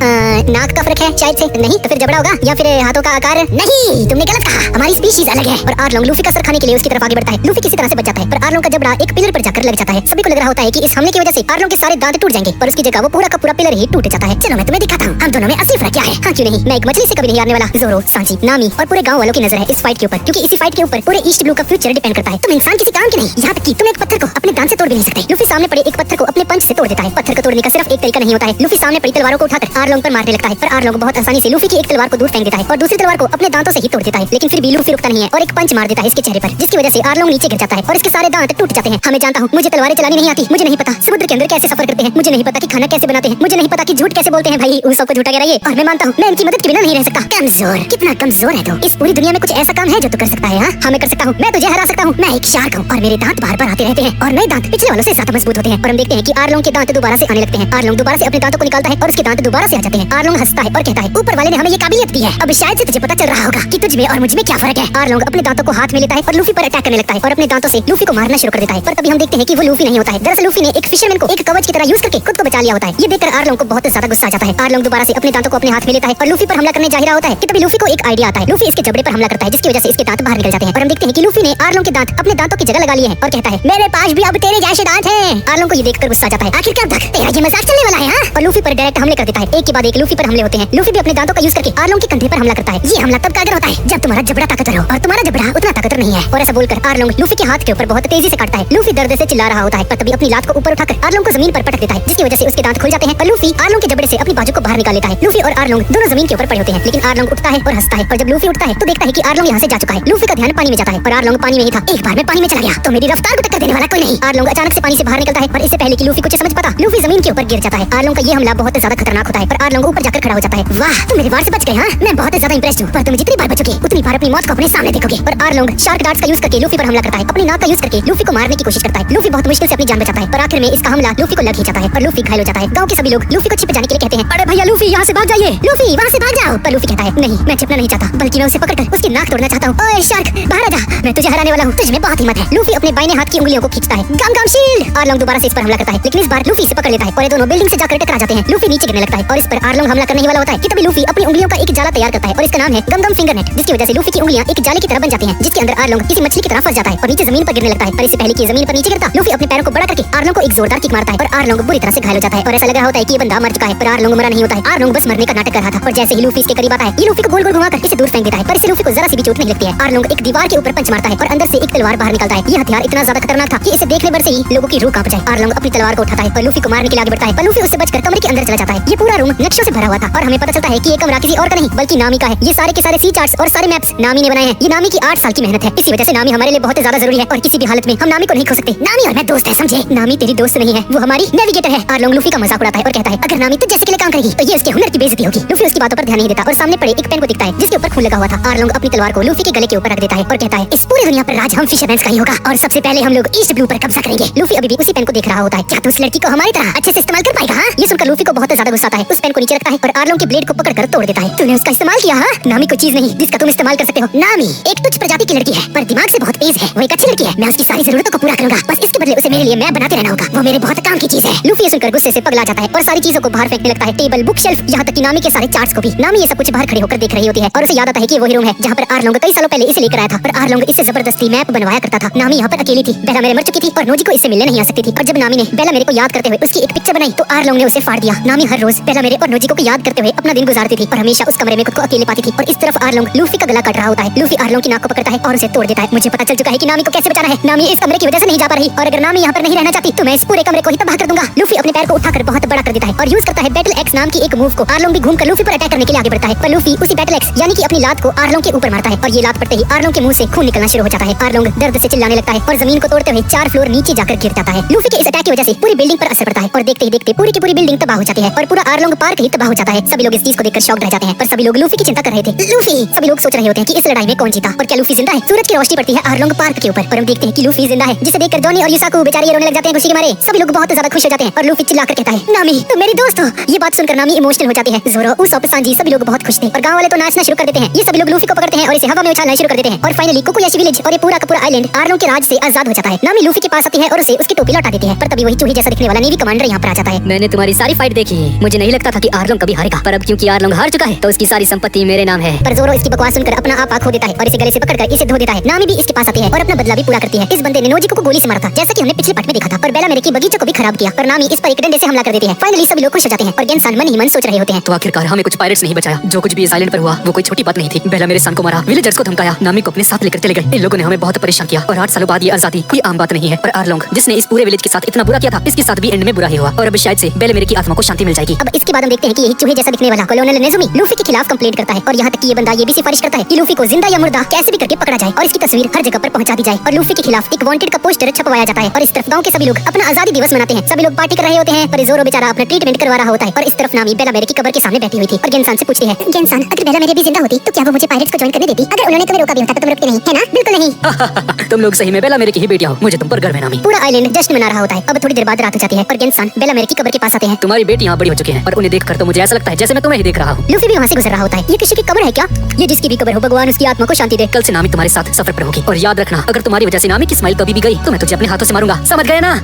नाक का फर्क है शायद से। नहीं तो फिर जबड़ा होगा या फिर हाथों का आकार? नहीं, तुमने गलत कहा। हमारी स्पीशीज अलग है। और आर्लोंग लूफी का सर खाने के लिए उसकी तरफ आगे बढ़ता है। लूफी किसी तरह से बच जाता है पर आर्लोंग का जबड़ा एक पिलर पर जाकर लग जाता है। सभी को लग रहा होता है कि इस हमले की वजह से आर्लोंग के सारे दांत टूट जाएंगे पर उसकी जगह वो पूरा का पूरा पिलर ही टूट जाता है। चलो मैं तुम्हें दिखाता हूँ हम दोनों में असली फर्क क्या है। हाँ क्यों नहीं, मैं एक मछली से कभी नहीं हारने वाला। जोरो, सांजी, नामी और पूरे गांव वालों की नजर है इस फाइट के ऊपर क्योंकि इसी फाइट के ऊपर पूरे ईस्ट ब्लू का फ्यूचर डिपेंड करता है। तुम इंसान किसी काम के नहीं, यहाँ तक कि तुम एक पत्थर को अपने दांत से तोड़ भी नहीं सकते। लूफी सामने पड़े एक पत्थर को अपने पंच से तोड़ देता है। पत्थर को तोड़ने का सिर्फ एक तरीका नहीं होता है। लूफी सामने पड़ी तलवारों को उठाकर आर्लोंग पर मारने लगता है पर आर्लोंग बहुत आसानी से लूफी की एक तलवार को दूर फेंक देता है और दूसरी तलवार को अपने दांतों से ही तोड़ देता है। लेकिन फिर भी लूफी रुकता नहीं है और एक पंच मार देता है इसके चेहरे पर जिसकी वजह से आर्लोंग नीचे गिर जाता है और इसके सारे दांत टूट जाते हैं। हमें जानता हूँ मुझे तलवारें चलानी नहीं आती, मुझे नहीं पता समुद्र के अंदर कैसे सफर करते हैं, मुझे नहीं पता कि खाना कैसे बनाते हैं, मुझे नहीं पता कि झूठ कैसे बोलते हैं। भाई उस सबको झूठा कह रहा है और मैं मानता हूँ मैं इनकी मदद के बिना नहीं रह सकता। कमजोर, कितना कमजोर है तू। इस पूरी दुनिया में कुछ ऐसा काम है जो तू कर सकता है? हाँ मैं कर सकता हूँ, मैं तुझे हरा सकता हूँ। मैं एक शार्क हूँ और मेरे दांत बार बार आते रहते हैं और नए दांत पिछले वालों से ज्यादा मजबूत होते हैं। और हम देखते हैं कि आर्लोंग के दांत दोबारा से आने लगते हैं। आर्लोंग दोबारा से अपने दांतों को निकालता है और उसके दांत दोबारा से आ जाते हैं। आर्लोंग हंसता है और कहता है ऊपर वाले ने हमें ये काबिलियत दी है। अब शायद से तुझे पता चल रहा होगा कि तुझ में और मुझ में क्या फर्क है। आर्लोंग अपने दांतों को हाथ में लेता है और लूफी पर अटैक करने लगता है और अपने दांतों से लूफी को मारना शुरू कर देता है। पर तभी हम देखते हैं कि वो लूफी नहीं होता है। दरअसल लूफी ने एक फिशरमैन को एक कवच की तरह यूज करके खुद को बचा लिया होता है। ये देखकर आर्लोंग को बहुत ज्यादा गुस्सा आ जाता है। आर्लोंग दोबारा से अपने दांतों को अपने हाथ में लेता है और लूफी पर हमला करने जा रहा होता है कि तभी लूफी को एक आइडिया आता है। लूफी इसके जबड़े पर हमला करता है जिसकी वजह से इसके दांत बाहर निकल जाते हैं और हम देखते हैं कि लूफी ने आर्लोंग के दांत अपने दांतों की जगह लगा लिए हैं और कहता है मेरे पास भी अब तेरे जैसे दांत हैं। आर्लोंग को ये देखकर गुस्सा आ जाता है। आखिर क्या तक तेरा ये मजाक चलने वाला है? हाँ? और लूफी पर डायरेक्ट हमले कर देता है। एक के बाद एक लूफी पर हमले होते हैं। लूफी भी अपने दांतों का यूज करके आर्लोंग के कंधे पर हमला करता है। ये हमला तब कारगर होता है जब तुम्हारा जबड़ा ताकतवर हो और तुम्हारा जबड़ा उतना ताकतवर नहीं है। और ऐसा बोलकर आर्लोंग लूफी के हाथ के ऊपर बहुत तेजी से काटता है। लूफी दर्द से चिल्ला रहा होता है पर तभी अपनी लात को ऊपर उठाकर आर्लोंग को जमीन पर पटक देता है जिसकी वजह से उसके दांत खुल जाते हैं और लूफी आर्लोंग के जबड़े से अपनी बाजू को बाहर निकाल लेता है। लूफी और आर्लोंग दोनों जमीन के ऊपर पड़े होते हैं लेकिन आर्लोंग उठता है और हंसता है और जब लूफी उठता है तो देखता है कि आर्लोंग यहाँ से जा चुका है। लूफी का ध्यान पानी में जाता है और आर्लोंग पानी में ही था। एक बार में पानी में चला गया तो मेरी रफ्तार को टक्कर देने वाला कोई नहीं। आर्लोंग अचानक से पानी से बाहर निकलता है और इससे पहले कि लूफी कुछ समझ पाता लूफी जमीन के ऊपर गिर जाता है। आर्लोंग का ये हमला बहुत ज्यादा खतरनाक होता है पर आर्लोंग ऊपर जाकर खड़ा हो जाता है। वाह तुम मेरे वार से बच गए। हाँ मैं बहुत ज्यादा इंप्रेस्ड हूँ पर तुम जितनी बार बचोगे उतनी बार अपनी मौत को अपने सामने देखोगे। और आर्लोंग शार्क डार्ट्स का यूज करके लूफी पर हमला करता है। अपनी नाक का यूज करके लूफी को मारने की कोशिश करता है। लूफी बहुत मुश्किल से अपनी जान बचाता है पर आखिर में इसका हमला लूफी को लग ही जाता है और लूफी घायल हो जाता है। गांव के सभी लोग लूफी को छिप जाने के लिए कहते हैं अरे भैया लूफी यहाँ से भाग जाइए, लूफी वहाँ से भाग जाओ। पर लूफी कहता है नहीं मैं छिपना नहीं चाहता बल्कि मैं उसे पकड़कर उसकी नाक तोड़ना चाहता हूँ। ओए शार्क बाहर आ जा, मैं तुझे हराने वाला हूँ, तुझ में बहुत हिम्मत है। लूफी अपने बाईं हाथ की उंगलियों को खींचता है। गम गम शील्ड। आर्लोंग दोबारा से इस पर हमला करता है, लेकिन इस बार लूफी इसे पकड़ लेता है और ये दोनों बिल्डिंग से जाकर टकरा जाते हैं। लूफी नीचे गिरने लगता है और इस पर आर्लोंग हमला करने ही वाला होता है कि तभी लूफी अपनी उंगलियों का एक जाला तैयार करता है और इसका नाम है गम गम फिंगर नेट, जिसकी वजह से लूफी की उंगलियां एक जाले की तरह बन जाती हैं, जिसके अंदर आर्लोंग किसी मछली की तरह फंस जाता है और नीचे जमीन पर गिरने लगता है। पर इससे पहले कि जमीन पर नीचे गिरता, लूफी अपने पैरों को बड़ा करके आर्लोंग को एक जोरदार किक मारता है और आर्लोंग बुरी तरह से घायल हो जाता है और ऐसा लग रहा होता है कि ये बंदा मर चुका है, पर आर्लोंग मरा नहीं होता है। आर्लोंग बस मरने का नाटक कर रहा था और जैसे ही लूफी इसके करीब आता है, ये लूफी को गोल गोल घुमाकर इसे दूर फेंक देता है, पर इससे लूफी को जरा सी भी चोट नहीं लगती है। आर्लोंग एक दीवार के ऊपर पंच मारता है और अंदर से एक तलवार बाहर निकलता है। ये हथियार इतना ज्यादा खतरनाक था कि इसे देखने भर से ही लोगों की रूह कांप जाए। आर्लोंग अपनी तलवार को उठाता है और लूफी को मारने के लिए आगे बढ़ता है, पर लूफी उससे बचकर कमरे के अंदर चला जाता है। ये पूरा रूम नक्शों से भरा हुआ था और हमें पता चलता है कि ये कमरा किसी और का नहीं बल्कि नामी का है। ये सारे के सारे सी चार्ट्स और सारे मैप्स नामी ने बनाए हैं। ये नामी की 8 साल की मेहनत है। इसी वजह से नामी हमारे लिए बहुत ज्यादा जरूरी है और किसी भी हालत में हम नामी को नहीं खो सकते। नामी और मैं दोस्त है, समझे? नामी तेरी दोस्त नहीं है, वो हमारी नेविगेटर है। आर्लोंग लूफी का मजाक उड़ाता है और कहता है अगर नामी तुझ जैसे के लिए काम करेगी तो ये उसके हुनर की बेइज्जती होगी। लूफी उसकी बातों पर ध्यान नहीं देता और सामने पड़े एक पेन को दिखता है जिसके ऊपर खून लगा हुआ था। आर्लोंग अपनी तलवार को लूफी के गले के ऊपर रख देता है और कहता है इस पूरी दुनिया पर राज हम फिशरमैन्स का ही होगा और सबसे पहले हम लोग ईस्ट ब्लू पर कब्जा करेंगे। लूफी अभी भी उसी पेन को देख रहा होता है। क्या तू उस लड़की को हमारी तरह अच्छे से इस्तेमाल कर पाएगा? हाँ? ये सुनकर लूफी को बहुत ज्यादा गुस्सा आता है। उस पेन को नीचे रखता है और आर्लोंग के ब्लेड को पकड़कर तोड़ देता है। तूने उसका इस्तेमाल किया? हाँ? नामी कोई चीज नहीं जिसका तुम इस्तेमाल कर सकते हो। नामी एक तुच्छ प्रजाति की लड़की है पर दिमाग से बहुत तेज है। वो एक अच्छी लड़की है, मैं उसकी सारी जरूरतों को पूरा करूंगा, बस इसके बदले उसे मेरे लिए मैं बनाते रहना होगा। वो मेरे बहुत काम की चीज है। लूफी ये सुनकर गुस्से से पगला जाता है और सारी चीजों को बाहर फेंकने लगता है, टेबल, बुक शेल्फ, यहाँ तक कि नामी के सारे चार्ट्स को भी। नामी ये सब कुछ बाहर खड़े होकर देख रही होती है और उसे याद आता है कि वो ही रूम है जहाँ पर आर्लोंग कई सालों पहले इसे लेकर आया था और आर्लोंग इससे जबरदस्ती मैप बनवाया करता था। नामी यहाँ पर अकेली थी, बेला मेरे मर चुकी थी और नोजी को इससे मिलने नहीं आ सकती थी। और जब नामी ने बेला मेरे को याद करते हुए उसकी एक पिक्चर बनाई तो आर्लोंग ने उसे फाड़ दिया। नामी हर रोज बेला मेरे और नोजी को याद करते हुए अपना दिन गुजारती थी और हमेशा उस कमरे में खुद को अकेले पाती थी। और इस तरफ आर्लोंग लूफी का गला काट रहा होता है। लूफी आर्लोंग की नाक को पकड़ता है और उसे तोड़ देता है। मुझे पता चल चुका है कि नामी को कैसे बचाना है। नामी इस कमरे की वजह से नहीं जा पा रही और अगर नामी यहाँ पर नहीं रहना चाहती तो मैं इस पूरे कमरे को ही तबाह कर दूंगा। लूफी अपने पैर को उठाकर बहुत बड़ा कर देता है और यूज करता है बैटल एक्स नाम की एक मूव को। आर्लोंग भी घूमकर लूफी पर अटैक करने के लिए आगे बढ़ता है पर लूफी उसी बैटल एक्स यानी कि अपनी लात को आर्लोंग के ऊपर मारता है और ये लात पड़ते ही आर्लोंग के मुंह से खून निकलना शुरू हो जाता है। आर्लोंग दर्द से चिल्लाने लगता है और जमीन को तोड़ते हुए 4 फ्लोर नीचे जाकर गिर जाता है। लूफी के इस अटैक की वजह से पूरी बिल्डिंग पर असर पड़ता है और देखते ही देखते पूरी की पूरी बिल्डिंग तबाह हो जाती है और पूरा आर्लोंग पार्क ही तबाह हो जाता है। सभी लोग इस चीज को देखकर शॉक रह जाते हैं पर सभी लोग लूफी की चिंता कर रहे थे। लूफी सभी लोग सोच रहे होते हैं कि इस लड़ाई में कौन जीता और क्या लूफी जिंदा है। सूरज की रोशनी पड़ती है आर्लोंग पार्क के ऊपर और हम देखते हैं कि लूफी जिंदा है, जिसे देखकर जॉनी और युसाकू बेचारे रोने लग जाते हैं खुशी के मारे। सभी लोग बहुत ज्यादा खुश हो जाते हैं और लूफी चिल्लाकर कहता है नामी तुम मेरी दोस्त हो। ये बात सुनकर नामी इमोशनल हो जाती है। ज़ोरो, उसोप, सांजी सभी लोग बहुत खुश थे और गांव वाले तो नाचना शुरू कर देते हैं। ये सभी लोग लूफी को पकड़ते हैं और इसे हवा में उछालना शुरू कर देते हैं और फाइनली कोकोयाशी विलेज और ये पूरा का पूरा आइलैंड आर्लोंग के राज से आजाद हो जाता है। नामी लूफी के पास आती है और उसे उसकी टोपी लौटा देती है पर तभी वही चूहे जैसा दिखने वाला नेवी कमांडर यहाँ पर आ जाता है। मैंने तुम्हारी सारी फाइट देखी, मुझे नहीं लगता था कि आर्लोंग कभी हारेगा, पर अब क्योंकि आर्लोंग हार चुका है तो उसकी सारी संपत्ति मेरे नाम है। पर ज़ोरो इसकी बकवास सुनकर अपना आप खो देता है और इसे गले से पकड़कर इसे धो देता है। नामी भी इसके पास आती है और अपना बदला भी पूरा करती है। इस बंदे ने नोजी को गोली से मारा था जैसा कि हमने पिछले पार्ट में देखा था और बेला मेरे की बगीचे को भी खराब किया और नामी इस पर एक डंडे से हमला कर देती है। फाइनली सभी लोग खुश हो जाते हैं और गेंसान मन ही मन सोच रहे होते हैं तो आखिरकार हमें कुछ पायरेट्स नहीं बचाया। जो कुछ भी इस आइलैंड पर हुआ वो कोई छोटी बात नहीं थी। बेला मेरे सन को मारा, विलेजर्स को धमकाया, नामी को अपने साथ लेकर चले गए। इन लोगों ने हमें बहुत परेशान किया और 8 सालों बाद ये आजादी कोई आम बात नहीं है। और आर्लोंग जिसने इस पूरे विलेज के साथ इतना बुरा किया था इसके साथ भी एंड में बुरा ही हुआ और अब शायद से बेला मेरे की आत्मा को शांति मिल जाएगी। अब इसके बाद हम देखते हैं कि यही चूहे जैसा दिखने वाला कॉलोनल नेजुमी लूफी के खिलाफ कंप्लेंट करता है और यहाँ तक कि ये बंदा ये भी सिफारिश करता है कि लूफी को जिंदा या मुर्दा कैसे भी करके पकड़ा जाए और इसकी तस्वीर हर जगह पर पहुंचा दी जाए और लूफी के खिलाफ एक वांटेड का पोस्टर छपवाया जाता है। और इस तरफ गांव के सभी लोग अपना आजादी दिवस मनाते हैं। सभी लोग पार्टी कर रहे होते हैं पर ज़ोरो बेचारा अपना ट्रीटमेंट करवा रहा होता है और इस तरफ नामी बेला मेरे की कब्र के सामने बैठी हुई थी और गेंसान से पूछती है गेंसान अगर बेला मेरे भी जिंदा होती तो क्या वो मुझे पायरेट्स को ज्वाइन करने देती? अगर उन्होंने तुम्हें रोका भी होता तो तुम रुकते नहीं, है ना? बिल्कुल नहीं। तुम लोग सही में बेला मेरे की ही बेटियां हो, मुझे तुम पर गर्व है नामी। पूरा आइलैंड जश्न मना रहा होता है। अब थोड़ी देर बाद रात हो जाती है और गेंसान बेला मेरे की कब्र के पास आते हैं। तुम्हारी बेटी यहाँ बड़ी हो चुकी है और उन्हें देखकर तो मुझे ऐसा लगता है जैसे मैं तुम्हें ही देख रहा हूँ। लूफी भी वहाँ से गुजर रहा होता है। ये किसी की कब्र है क्या? ये जिसकी भी कब्र हो भगवान उसकी आत्मा को शांति दे। कल से नामी तुम्हारे साथ सफर पर होगी और याद रखना अगर तुम्हारी वजह से नामी की स्माइल कभी भी गई तो मैं तुझे अपने हाथों से मारूंगा, समझ गए ना?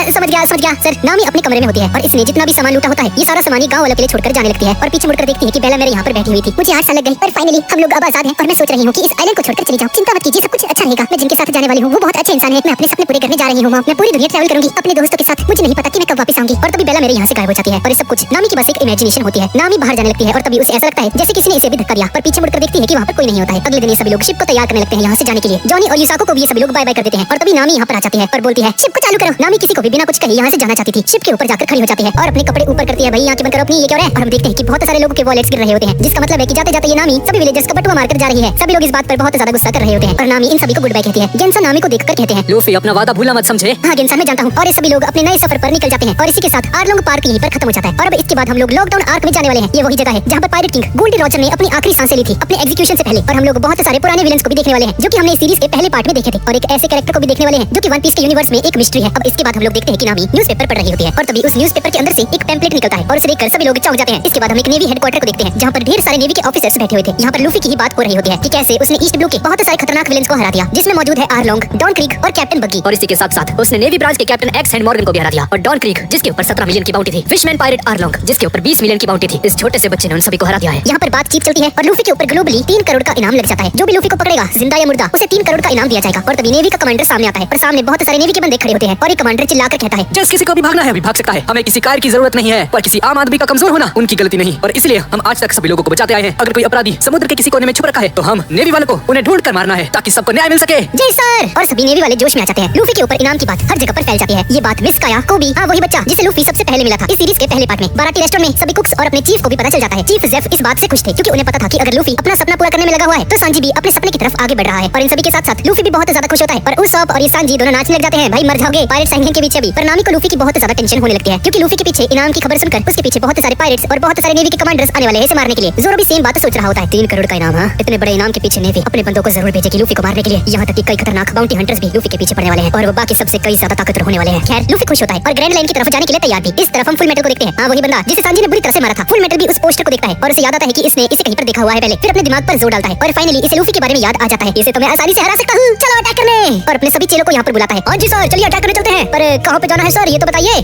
समझ गया सर। नामी अपने कमरे में होती है और इसने जितना भी सामान लूटा होता है ये सारा सामान गांव वालों के लिए छोड़कर जाने लगती है और पीछे मुड़कर देखती है कि बेला मेरे यहाँ पर बैठी हुई थी। मुझे 8 साल लग गए पर फाइनली हम लोग अब आजाद हैं और मैं सोच रही हूँ कि इस आइलैंड को छोड़कर चली जाऊँ। चिंता मत कीजिए, सब कुछ अच्छा रहेगा। मैं जिनके साथ जाने वाली हूँ वो बहुत अच्छे इंसान है। मैं अपने सपने पूरे करने जा रही हूँ। मैं पूरी दुनिया ट्रैवल करूंगी अपने दोस्तों के साथ। मुझे नहीं पता कि मैं कब वापस आऊंगी। और तभी बेला मेरे यहाँ से गायब हो जाती है और ये सब कुछ नामी की बस एक इमेजिनेशन होती है। नामी बाहर जाने लगती है और तभी उसे ऐसा लगता है जैसे किसी ने इसे भी धक्का दिया पर पीछे मुड़कर देखती है कि वहाँ पर कोई नहीं होता है। अगले दिन ये सभी लोग शिप को तैयार करने लगते हैं यहाँ से जाने के लिए। जॉनी और युसाको को भी ये सभी लोग बाय बाय कर देते हैं और तभी नामी यहाँ पर आ जाती है और बोलती है शिप को चालू करो। नामी किसी को भी बिना कुछ कहे यहाँ से जाना चाहती थी। शिप के ऊपर जाकर खड़ी हो जाती है और अपने कपड़े ऊपर करती है। भाई आंखें बंद करो अपनी, ये क्या हो रहा है? और हम देखते हैं कि बहुत सारे लोगों के वॉलेट्स गिर रहे होते हैं जिसका मतलब है कि जाते जाते ये नामी सभी विलेजर्स का बटुआ मारकर जा रही है। सभी लोग इस बात पर बहुत ज्यादा गुस्सा कर रहे होते हैं और नामी इन सभी को गुड बाय कहती है। गेंसान नामी को देखकर कहते हैं लूफी अपना वादा भूलना मत, समझे? हाँ गेंसान मैं जानता हूँ। और ये सभी लोग अपने नए सफर पर निकल जाते हैं और इसी के साथ आर्लोंग पार्क यहीं पर खत्म हो जाता है। और अब इसके बाद हम लोग लॉकडाउन आर्क में जाने वाले हैं। ये वही जगह है जहाँ पर पायरेट किंग गोल्डी रॉजर ने अपनी आखिरी सांसें ली थी अपने एग्जीक्यूशन से पहले। और हम लोग बहुत सारे पुराने विलेंस को भी देखने वाले हैं जो कि हमने इस सीरीज के पहले पार्ट में देखे थे और एक ऐसे कैरेक्टर को भी देखने वाले हैं जो कि वन पीस के यूनिवर्स में एक मिस्ट्री है। अब इसके बाद हम लोग देखते हैं कि नामी न्यूज़पेपर पढ़ रही होती है और तभी उस न्यूज़पेपर के अंदर से एक पैम्पलेट निकलता है और उसे देखकर सभी लोग चौंक जाते हैं। इसके बाद हम एक नेवी हेडक्वार्टर को देखते हैं जहाँ पर ढेर सारे नेवी के ऑफिसर्स बैठे हुए थे। यहाँ पर लूफी की ही बात हो रही होती है कि कैसे उसने ईस्ट ब्लू के बहुत सारे खतरनाक आर्क विलेंस को हरा दिया, जिसमें मौजूद है आर्लोंग, डॉन क्रीक और कैप्टन बग्गी। और इसी के साथ साथ उसने नेवी ब्रांच के कैप्टन एक्स हैंड मॉर्गन को भी हरा दिया, और डॉन क्रीक जिसके ऊपर 17 मिलियन की बाउंटी थी, फिशमैन पायरेट आर्लोंग जिसके ऊपर 20 मिलियन की बाउंटी थी। इस छोटे से बच्चे ने उन सभी को हरा दिया है। यहाँ पर बातचीत चलती है और लूफी के ऊपर ग्लोबली 3 करोड़ का इनाम लग जाता है। जो भी लूफी को पकड़ेगा जिंदा या मुर्दा, उसे 3 करोड़ का इनाम दिया जाएगा। और तभी नेवी का कमांडर सामने आता है और सामने बहुत सारे नेवी के बंदे खड़े होते हैं और एक कमांडर चिल्लाकर कहता है, जिस किसी को भी भागना है अभी भाग सकता है, हमें किसी कार की जरूरत नहीं है, पर किसी आम आदमी का कमजोर होना उनकी गलती नहीं, और इसलिए हम आज तक सभी लोगों को बचाते आए हैं। अगर कोई अपराधी समुद्र के किसी कोने में छुप रखा है तो हम नेवी वालों को उन्हें ढूंढ कर मारना है ताकि सबको न्याय मिल सके। जय सर। और सभी नेवी वाले जोश में आ जाते हैं। लूफी के ऊपर इनाम की बात हर जगह पर फैल जाती है। ये बात मिस काया कोबी, हाँ वही बच्चा जिसे लूफी सबसे पहले मिला था इस सीरीज के पहले पार्ट में, बाराती रेस्टोरेंट में सभी कुक्स और अपने चीफ को भी पता चल जाता है। चीफ जेफ इस बात से खुश थे क्योंकि उन्हें पता था कि अगर लूफी अपना सपना पूरा करने में लगा हुआ है तो सांजी भी अपने सपने की तरफ आगे बढ़ रहा है। और इन सभी के साथ साथ लूफी भी बहुत ज्यादा खुश होता है और उsopp और ये सांजी दोनों नाचने लग जाते हैं। भाई मर जाओगे पायरेट्स आएंगे के पीछे भी। पर नामी को लूफी की बहुत ज्यादा टेंशन होने लगती है क्योंकि लूफी के पीछे इनाम की खबर सुनकर उसके पीछे बहुत सारे पायरेट्स और बहुत सारे नेवी के कमांडर्स आने वाले हैं इसे मारने के लिए। जोरो भी सेम बात सोच रहा होता है। 3 करोड़ का इनाम, हाँ इतने बड़े इनाम के पीछे नेवी अपने बंदों को जरूर भेजेगी लूफी को मारने के लिए। यहाँ तक कि कई खतरनाक बाउंटी हंटर्स भी लूफी के पीछे पड़ने वाले हैं और वो बाकी सबसे कई ज्यादा ताकतवर होने वाले हैं। खैर लूफी खुश होता है और ग्रैंड लाइन की तरफ जाने के लिए तैयार भी। इस तरफ हम फुल मेटल को देखते हैं। हाँ वही बंदा जिसे सांजी ने बुरी तरह से मारा था। फुल मेटल भी उस पोस्टर को देखता है और उसे याद आता है कि इसने इसे कहीं पर देखा हुआ है पहले। फिर अपने दिमाग पर जोर डालता है और फाइनली इसे लूफी के बारे में याद आ जाता है। इसे तो मैं आसानी से हरा सकता हूँ, चलो अटैक करने। और अपने सभी चेलों को यहाँ पर बुलाता है। हाँ जी सर चलिए अटैक करने चलते हैं। पर कहाँ पे जाना है सर ये तो बताइए।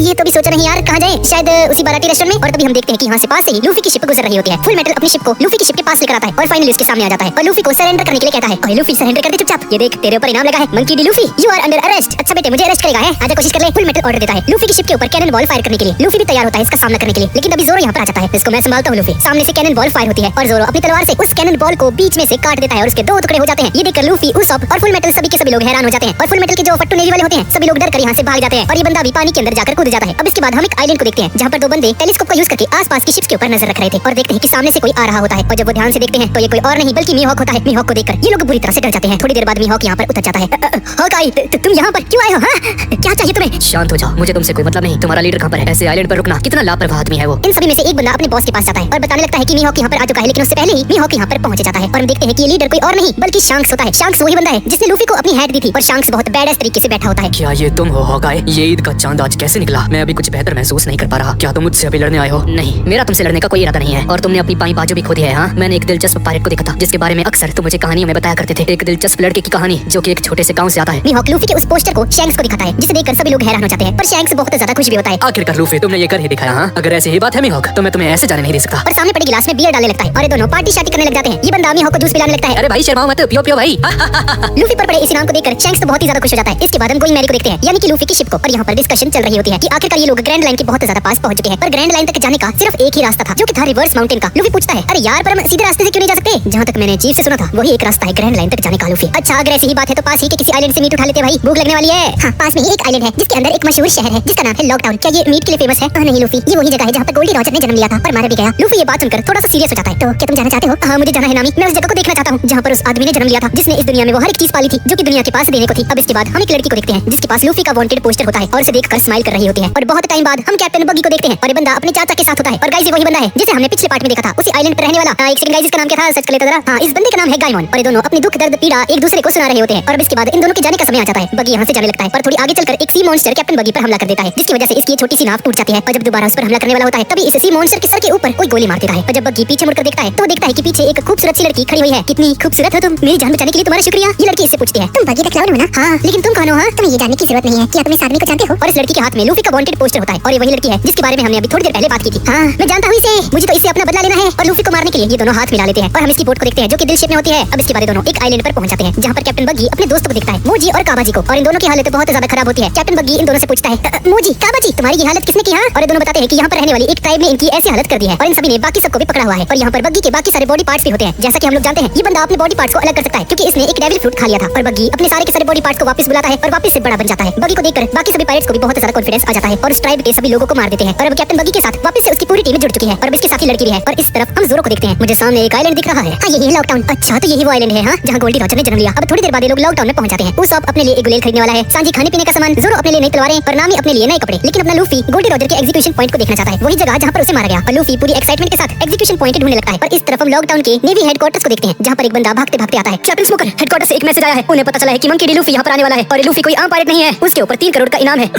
ये तो भी सोचा नहीं यार, कहाँ जाए, शायद उसी बाराती रेस्टोरेंट में। और तभी हम देखते हैं कि यहाँ से पास से ही लूफी की शिप गुजर रही होती है। फुल मेटल अपनी शिप को लूफी की शिप के पास लेकर आता है और फाइनली उसके सामने आ जाता है और लूफी को सरेंडर करने के लिए कहता है। और लूफी सरेंडर कर दे चुपचाप, ये देख तेरे ऊपर इनाम लगा है, Monkey D Luffy you are under arrest. अच्छा बेटे मुझे अरेस्ट करेगा है, आजा कोशिश कर ले। फुल मेटल ऑर्डर देता है लूफी की शिप के ऊपर कैनन बॉल फायर करने के लिए। लूफी भी तैयार होता है इसका सामना करने के लिए, लेकिन तभी जोरो यहाँ पर आ जाता है। इसको मैं संभालता हूँ लूफी। सामने से कैनन बॉल फायर होती है और जोरो अपनी तलवार से उस कैनन बॉल को बीच में से काट देता है और उसके 2 टुकड़े हो जाते हैं। ये देखकर लूफी उsopp और फुल मेटल सभी के सभी लोग हैरान हो जाते हैं और फुल मेटल के जो फट्टू नेवी वाले होते हैं सभी लोग डर कर यहाँ से भाग जाते हैं और ये बंदा भी पानी के अंदर जाकर कूद जाता है। अब इसके बाद हम एक आइलैंड को देखते हैं जहाँ पर 2 बंदे टेलीस्कोप का यूज करके आसपास की शिप्स के ऊपर नजर रख रहे थे और देखते हैं कि सामने से कोई आ रहा होता है। और जब वो ध्यान से देखते हैं तो ये कोई और नहीं बल्कि मीहॉक होता है। मीहॉक को देखकर ये लोग बुरी तरह से डर जाते हैं। थोड़ी देर बाद मीहॉक यहाँ पर उतर जाता है। हॉकाई तुम यहाँ पर क्यों आए हो? हाँ क्या चाहिए तुम्हें? शांत हो जाओ, मुझे तुमसे कोई मतलब नहीं। तुम्हारा लीडर कहाँ पर है? ऐसे आइलैंड पर रुकना, कितना लापरवाह आदमी है वो। इन सभी में से एक बंदा अपने बॉस के पास जाता है और बताने लगता है कि मीहॉक यहाँ पर आ चुका है, लेकिन उससे पहले ही मीहॉक यहाँ पर पहुंच जाता है और हम देखते हैं कि ये लीडर कोई और नहीं बल्कि शांक्स होता है। शांक्स वही बंदा है जिसने लूफी को अपनी हैट दी थी और शांक्स बहुत बैड तरीके से बैठा होता है। क्या ये तुम हो हॉकाई? ये ईद का चांद आज कैसे निकला? मैं अभी कुछ बेहतर महसूस नहीं कर पा रहा। क्या तुम मुझसे अभी लड़ने आए हो? नहीं, मेरा तुमसे लड़ने का कोई इरादा नहीं है और तुमने अपनी बाई बाजू भी खो दी है। हाँ मैंने एक दिलचस्प पायरेट को देखा था जिसके बारे में अक्सर तुम मुझे कहानियों में बताया करते थे। एक दिलचस्प लड़के की कहानी जो कि एक छोटे से गांव से आता है। मीहॉक लूफी के उस पोस्टर को शैंक्स को दिखाता है जिसे देखकर सभी लोग हैरान हो जाते हैं पर शैंक्स बहुत ज्यादा खुश भी होता है। आखिरकार लूफी तुमने ये कर ही दिखाया। हाँ अगर ऐसी ही बात है मीहॉक तो मैं तुम्हें ऐसे जाने नहीं दे सकता। और सामने पड़ी गिलास में बियर डालने लगता है और ये दोनों पार्टी शार्टी करने लग जाते हैं। ये बंदा मीहॉक को जूस पिलाने लगता है। अरे भाई शर्माओ मत, पियो पियो भाई। लूफी पर पड़े इस इनाम को देखकर शैंक्स तो बहुत ही ज्यादा खुश हो जाता है। इसके बाद हम गोइंग मैरी को देखते हैं यानी कि लूफी की शिप को। और यहाँ पर डिस्कशन चल रही होती है कि आखिरकार ये लोग ग्रैंड लाइन के बहुत ज्यादा पास पहुंच चुके हैं पर ग्रैंड लाइन तक जाने का सिर्फ एक ही रास्ता था जो कि था रिवर्स माउंटेन का। लूफी पूछता है अरे यार पर हम सीधे रास्ते से क्यों नहीं जा सकते? जहाँ तक मैंने चीफ से सुना था वही एक रास्ता है ग्रैंड लाइन तक जाने का। लूफी अच्छा अगर ऐसी ही बात है तो पास ही के किसी आइलैंड से मीट उठा लेते भाई, भूख लगने वाली है। हाँ पास में ही एक आइलैंड है जिसके अंदर एक मशहूर शहर है जिसका नाम है लॉकडाउन। क्या ये मीट के लिए फेमस है? नहीं लूफी ये वही जगह है जहाँ पर गोल्डी रॉजर ने जन्म लिया था पर मारा भी गया। लूफी ये बात सुनकर थोड़ा सा सीरियस हो जाता है। तो क्या तुम जाना चाहते हो? हाँ मुझे जाना है नामी, मैं उस जगह को देखना चाहता हूँ जहाँ पर उस आदमी ने जन्म लिया था जिसने इस दुनिया में वो हर एक चीज पाली थी जो कि दुनिया के पास देने को थी। अब इसके बाद हम एक लड़की को देखते हैं जिसके पास लूफी का वांटेड पोस्टर होता है और उसे देखकर स्माइल कर रही होती है। और बहुत टाइम बाद हम कैप्टन बग्गी को देखते हैं और ये बंदा अपने चाचा के साथ होता है। और गाइस ये वही बंदा है जिसे हमने पिछले पार्ट में देखा था उसी आइलैंड पर रहने वाला। एक सेकंड गाइस इसका नाम क्या था? सर्च कर लेता जरा। हाँ इस बंदे का नाम है गाइमॉन और ये दोनों अपनी दुख दर्द पीड़ा एक दूसरे को सुना रहे होते हैं। और इसके बाद इन दोनों के जाने का समय आ जाता है। बग्गी यहाँ से जाने लगता है पर थोड़ी आगे चलकर एक सी मॉन्स्टर कैप्टन बग्गी पर हमला कर देता है जिसकी वजह से इसकी छोटी सी नाव टूट जाती है। और जब दोबारा उस पर हमला करने वाला होता है तभी इस सी मॉन्स्टर के सर के ऊपर कोई गोली मार देता है। और जब बग्गी पीछे मुड़कर देखता है तो देखता है कि पीछे एक खूबसूरत सी लड़की खड़ी हुई है। कितनी खूबसूरत हो तुम, मेरी जान बचाने के लिए तुम्हारा शुक्रिया। ये लड़की इससे पूछती है तुम बग्गी द क्लाउन हो ना? हाँ लेकिन तुम कौन हो? हाँ तुम्हें ये जानने की जरूरत नहीं है। क्या तुम इस आदमी को जानते हो? और इस लड़की के हाथ में लूफी का वांटेड पोस्टर होता है और ये वही लड़की है जिसके बारे में हमने अभी थोड़ी देर पहले बात की थी। हाँ मैं जानता हूँ इसे, मुझे तो इससे अपना बदला लेना है। और लूफी को मारने के लिए ये दोनों हाथ मिला लेते हैं और हम इसकी बोट को देखते हैं जो कि दिल शेप में होती है। अब इसके बाद दोनों एक आइलैंड पर पहुंच जाते हैं जहाँ पर कैप्टन बग्गी अपने दोस्तों को देखता है, मोजी और काबाजी को। और इन दोनों की हालत बहुत ज्यादा खराब होती है। कैप्टन बग्गी इन दोनों से पूछता है मोजी काबाजी तुम्हारी ये हालत किसने की? हाँ और ये दोनों बताते हैं कि यहाँ पर रहने वाली एक ट्राइब ने इनकी ऐसी हालत कर दी है और इन सभी ने बाकी सबको भी पकड़ा हुआ है। और यहाँ पर बग्गी के बाकी सारे बॉडी पार्ट्स भी होते हैं। जैसा कि हम लोग जानते हैं ये बंदा अपने बॉडी पार्ट्स को अलग कर सकता है क्योंकि इसने एक डेविल फ्रूट खा लिया था। और बग्गी अपने सारे के सारे बॉडी पार्ट्स को वापस बुलाता है और वापस से बड़ा बन जाता है। बग्गी को देखकर बाकी सभी पायरेट्स को भी बहुत ज्यादा कॉन्फिडेंस आ जाता है और उस ट्राइब के सभी लोगों को मार देते हैं। और अब कैप्टन बग्गी के साथ वापस से उसकी पूरी टीम जुड़ चुकी है और अब इसके साथ ही लड़की भी है। और इस तरफ हम जोरो को देखते हैं। मुझे सामने एक आइलैंड दिख रहा है। हाँ यही है लॉकडाउन। अच्छा तो यही वो आइलैंड है हाँ जहाँ गोल्डी रॉजर ने जन्म लिया। अब थोड़ी देर बाद ये लोग लॉकडाउन में पहुंच जाते हैं। उsopp अपने लिए एक गुलेल खरीदने वाला है, सांजी खाने पीने का सामान, जोरो अपने लिए नई तलवारें और नामी अपने लिए नए कपड़े। लेकिन अपना लूफी गोल्डी रॉजर के एग्जीक्यूशन पॉइंट को देखना चाहता है, वही जगह जहाँ पर उसे मारा गया। और लूफी पूरी एक्साइटमेंट के साथ एग्जीक्यूशन पॉइंट ढूंढने लगता है। और इस तरफ हम लॉकडाउन के नेवी हेडक्वार्टर्स को देखते हैं जहाँ पर एक बंदा भागते भागते आता है। कैप्टन स्मोकर हेडक्वार्टर से एक मैसेज आया है, उन्हें पता चला है कि मंकी डी लूफी यहाँ पर आने वाला है और लूफी कोई आम पायरेट नहीं है, उसके ऊपर 3 करोड़ का इनाम है।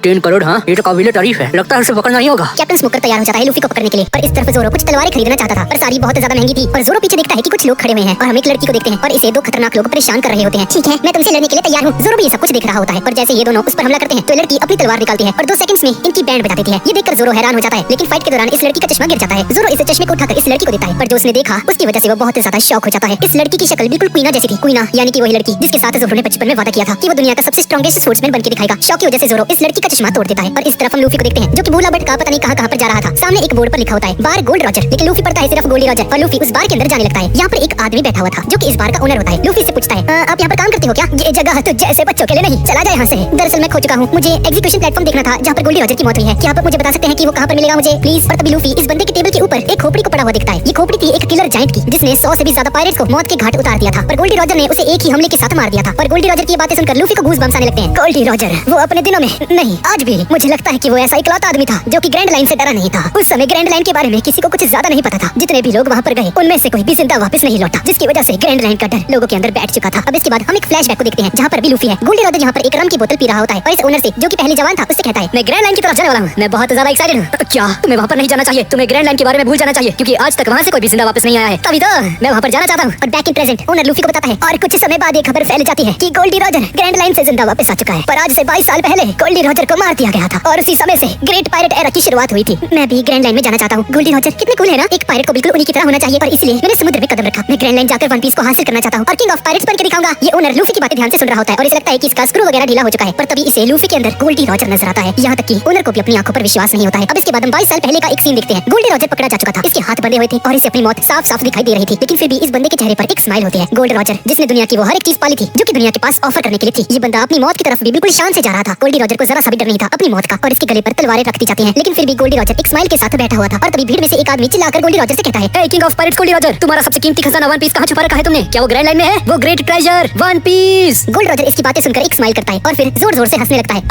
3 करोड़? हाँ ये तो काबिल तारीफ है, लगता है उसे पकड़ना ही होगा। कैप्टन स्मोकर तैयार हो जाता है लूफी को पकड़ने के लिए। और इस तरफ जोरो कुछ तलवारें खरीदना चाहता था पर सारी बहुत ज्यादा महंगी थी। और जोरो पीछे देखता है कि कुछ लोग खड़े हुए हैं और हम एक लड़की को देखते हैं और इसे दो खतरनाक लोग परेशान कर रहे होते हैं। ठीक है, मैं तुमसे लड़ने के लिए तैयार हूँ। जोरो भी ये सब कुछ देख रहा होता है और जैसे ये दोनों उस पर हमला करते हैं तो लड़की अपनी तलवार निकालती है और 2 सेकंड्स में इनकी बैंड बजा देती है। ये देखकर जोरो हैरान हो जाता है, लेकिन फाइट के दौरान इस लड़की का चश्मा गिर जाता है। जोरो इस चश्मे को उठाकर इस लड़की को देता है, पर जो उसने देखा उसकी वजह से वो बहुत ज्यादा शॉक हो जाता है। इस लड़की की शक्ल बिल्कुल क्वीना जैसी थी। क्वीना यानी कि वही लड़की जिसके साथ जोरो ने बचपन में वादा किया था कि वो दुनिया का सबसे स्ट्रॉन्गेस्ट स्पोर्ट्समैन बनकर दिखाएगा। शॉक की वजह से जोरो इस लड़की का चश्मा तोड़ देता है और इस तरफ हम लूफी को देखते हैं जो कि भूला भटका पता नहीं कहां पर जा रहा था। सामने एक बोर्ड पर लिखा होता है बार गोल्ड रॉजर, लेकिन लूफी पढ़ता है सिर्फ गोल्डी रॉजर और लूफी उस बार के अंदर जाने लगता है। यहाँ पर एक आदमी बैठा हुआ था जो कि इस बार का ओनर होता है। लूफी से पूछता है आप यहाँ पर काम करते हो क्या? ये जगह तो जैसे बच्चों के लिए नहीं, चला जाए यहाँ से। दरअसल मैं खो चुका हूँ, मुझे एग्जीक्यूशन प्लेटफॉर्म देखना था जहाँ पर गोल्डी रॉजर की मौत हुई है। क्या आप मुझे बता सकते हैं कि वो कहाँ पर मिलेगा मुझे प्लीज? और तभी लूफी इस बंदे के टेबल के ऊपर एक खोपड़ी को पड़ा हुआ दिखता है। ये खोपड़ी थी एक किलर जायंट की जिसने 100 से भी ज्यादा पायरेट्स को मौत के घाट उतार दिया था, पर गोल्डी रॉजर ने उसे एक ही हमले के साथ मार दिया था। और गोल्डी रॉजर की बातें सुनकर लूफी को गूज़बम्स आने लगते हैं। गोल्डी रॉजर वो अपने दिनों में नहीं, आज भी मुझे लगता है कि वो ऐसा इकलौता आदमी था जो कि ग्रैंड लाइन से डरा नहीं था। उस समय ग्रैंड लाइन के बारे में किसी को कुछ ज्यादा नहीं पता था। जितने भी लोग वहाँ पर गए उनमें से कोई भी जिंदा वापस नहीं लौटा, जिसकी वजह से ग्रैंड लाइन का डर लोगों के अंदर बैठ चुका था। अब इसके बाद हम एक फ्लैशबैक को देखते हैं जहाँ पर भी लूफी है। गोल्डी रॉजर यहाँ पर एक रम की बोतल पी रहा होता है और इस ओनर से जो कि पहले जवान था उससे कहता है मैं ग्रैंड लाइन की तरफ जाने वाला हूँ, मैं बहुत ज्यादा एक्साइटेड हूँ। क्या तुम्हें वहाँ पर नहीं जाना चाहिए? तुम्हें ग्रैंड लाइन के बारे में भूल जाना चाहिए क्योंकि आज तक वहाँ से कोई भी जिंदा वापस नहीं आया है। तभी तो मैं वहाँ पर जाना चाहता हूँ। और back in present owner Luffy को बताता है और कुछ समय बाद ये खबर फैल जाती है कि गोल्डी रॉजर ग्रैंड लाइन से जिंदा वापस आ चुका है, पर आज से 22 साल पहले गोल्डी रॉजर को मार दिया गया था और उसी समय से ग्रेट पायरेट एरा की शुरुआत हुई थी। मैं भी ग्रैंड लाइन में जाना चाहता हूँ। गोल्डी रॉजर कितने कूल है ना, एक पायरेट को बिल्कुल उन्हीं की तरह होना चाहिए और इसलिए मैंने समुद्र में कदम रखा। मैं ग्रैंड लाइन जाकर वन पीस को हासिल करना चाहता हूँ और किंग ऑफ पायरेट्स बनकर दिखाऊंगा। ये ओनर लूफी की बातें ध्यान से सुन रहा होता है और इसे लगता है कि इसका स्क्रू वगैरह ढीला हो चुका है, पर तभी इसे लूफी के अंदर गोल्डी रॉजर नजर आता है। यहाँ तक कि ओनर को भी अपनी आंखों पर विश्वास नहीं होता है। अब इसके बाद हम 22 साल पहले का एक सीन देखते हैं। गोल्डी रॉजर पकड़ा जा चुका था, इसके हाथ बंधे हुए थे और इसे अपनी मौत साफ साफ दिखाई दे रही थी, लेकिन फिर भी इस बंदे के चेहरे पर एक स्माइल होती है। गोल्ड रॉजर जिसने दुनिया की वो हर एक चीज पाली थी जो कि दुनिया के पास ऑफर करने के लिए थी। ये बंदा अपनी मौत की तरफ भी बिल्कुल शान से जा रहा था। गोल्डी रॉजर को जरा सा भी डर नहीं था अपनी मौत का और इसके गले पर तलवारें रख दी जाती हैं, लेकिन फिर भी गोल्डी रॉजर एक स्माइल के साथ बैठा हुआ था। और तभी भीड़ में से एक आदमी चिल्लाकर गोल्डी रॉजर से कहता है हे king of pirates Gol D Roger, तुम्हारा सबसे कीमती खजाना वन पीस कहाँ छुपा रखा है तुमने? क्या वो ग्रैंड लाइन में है? वो great treasure One Piece. Gold Roger इसकी बातें सुनकर एक स्माइल करता है और फिर जोर जोर से हंसने लगता है।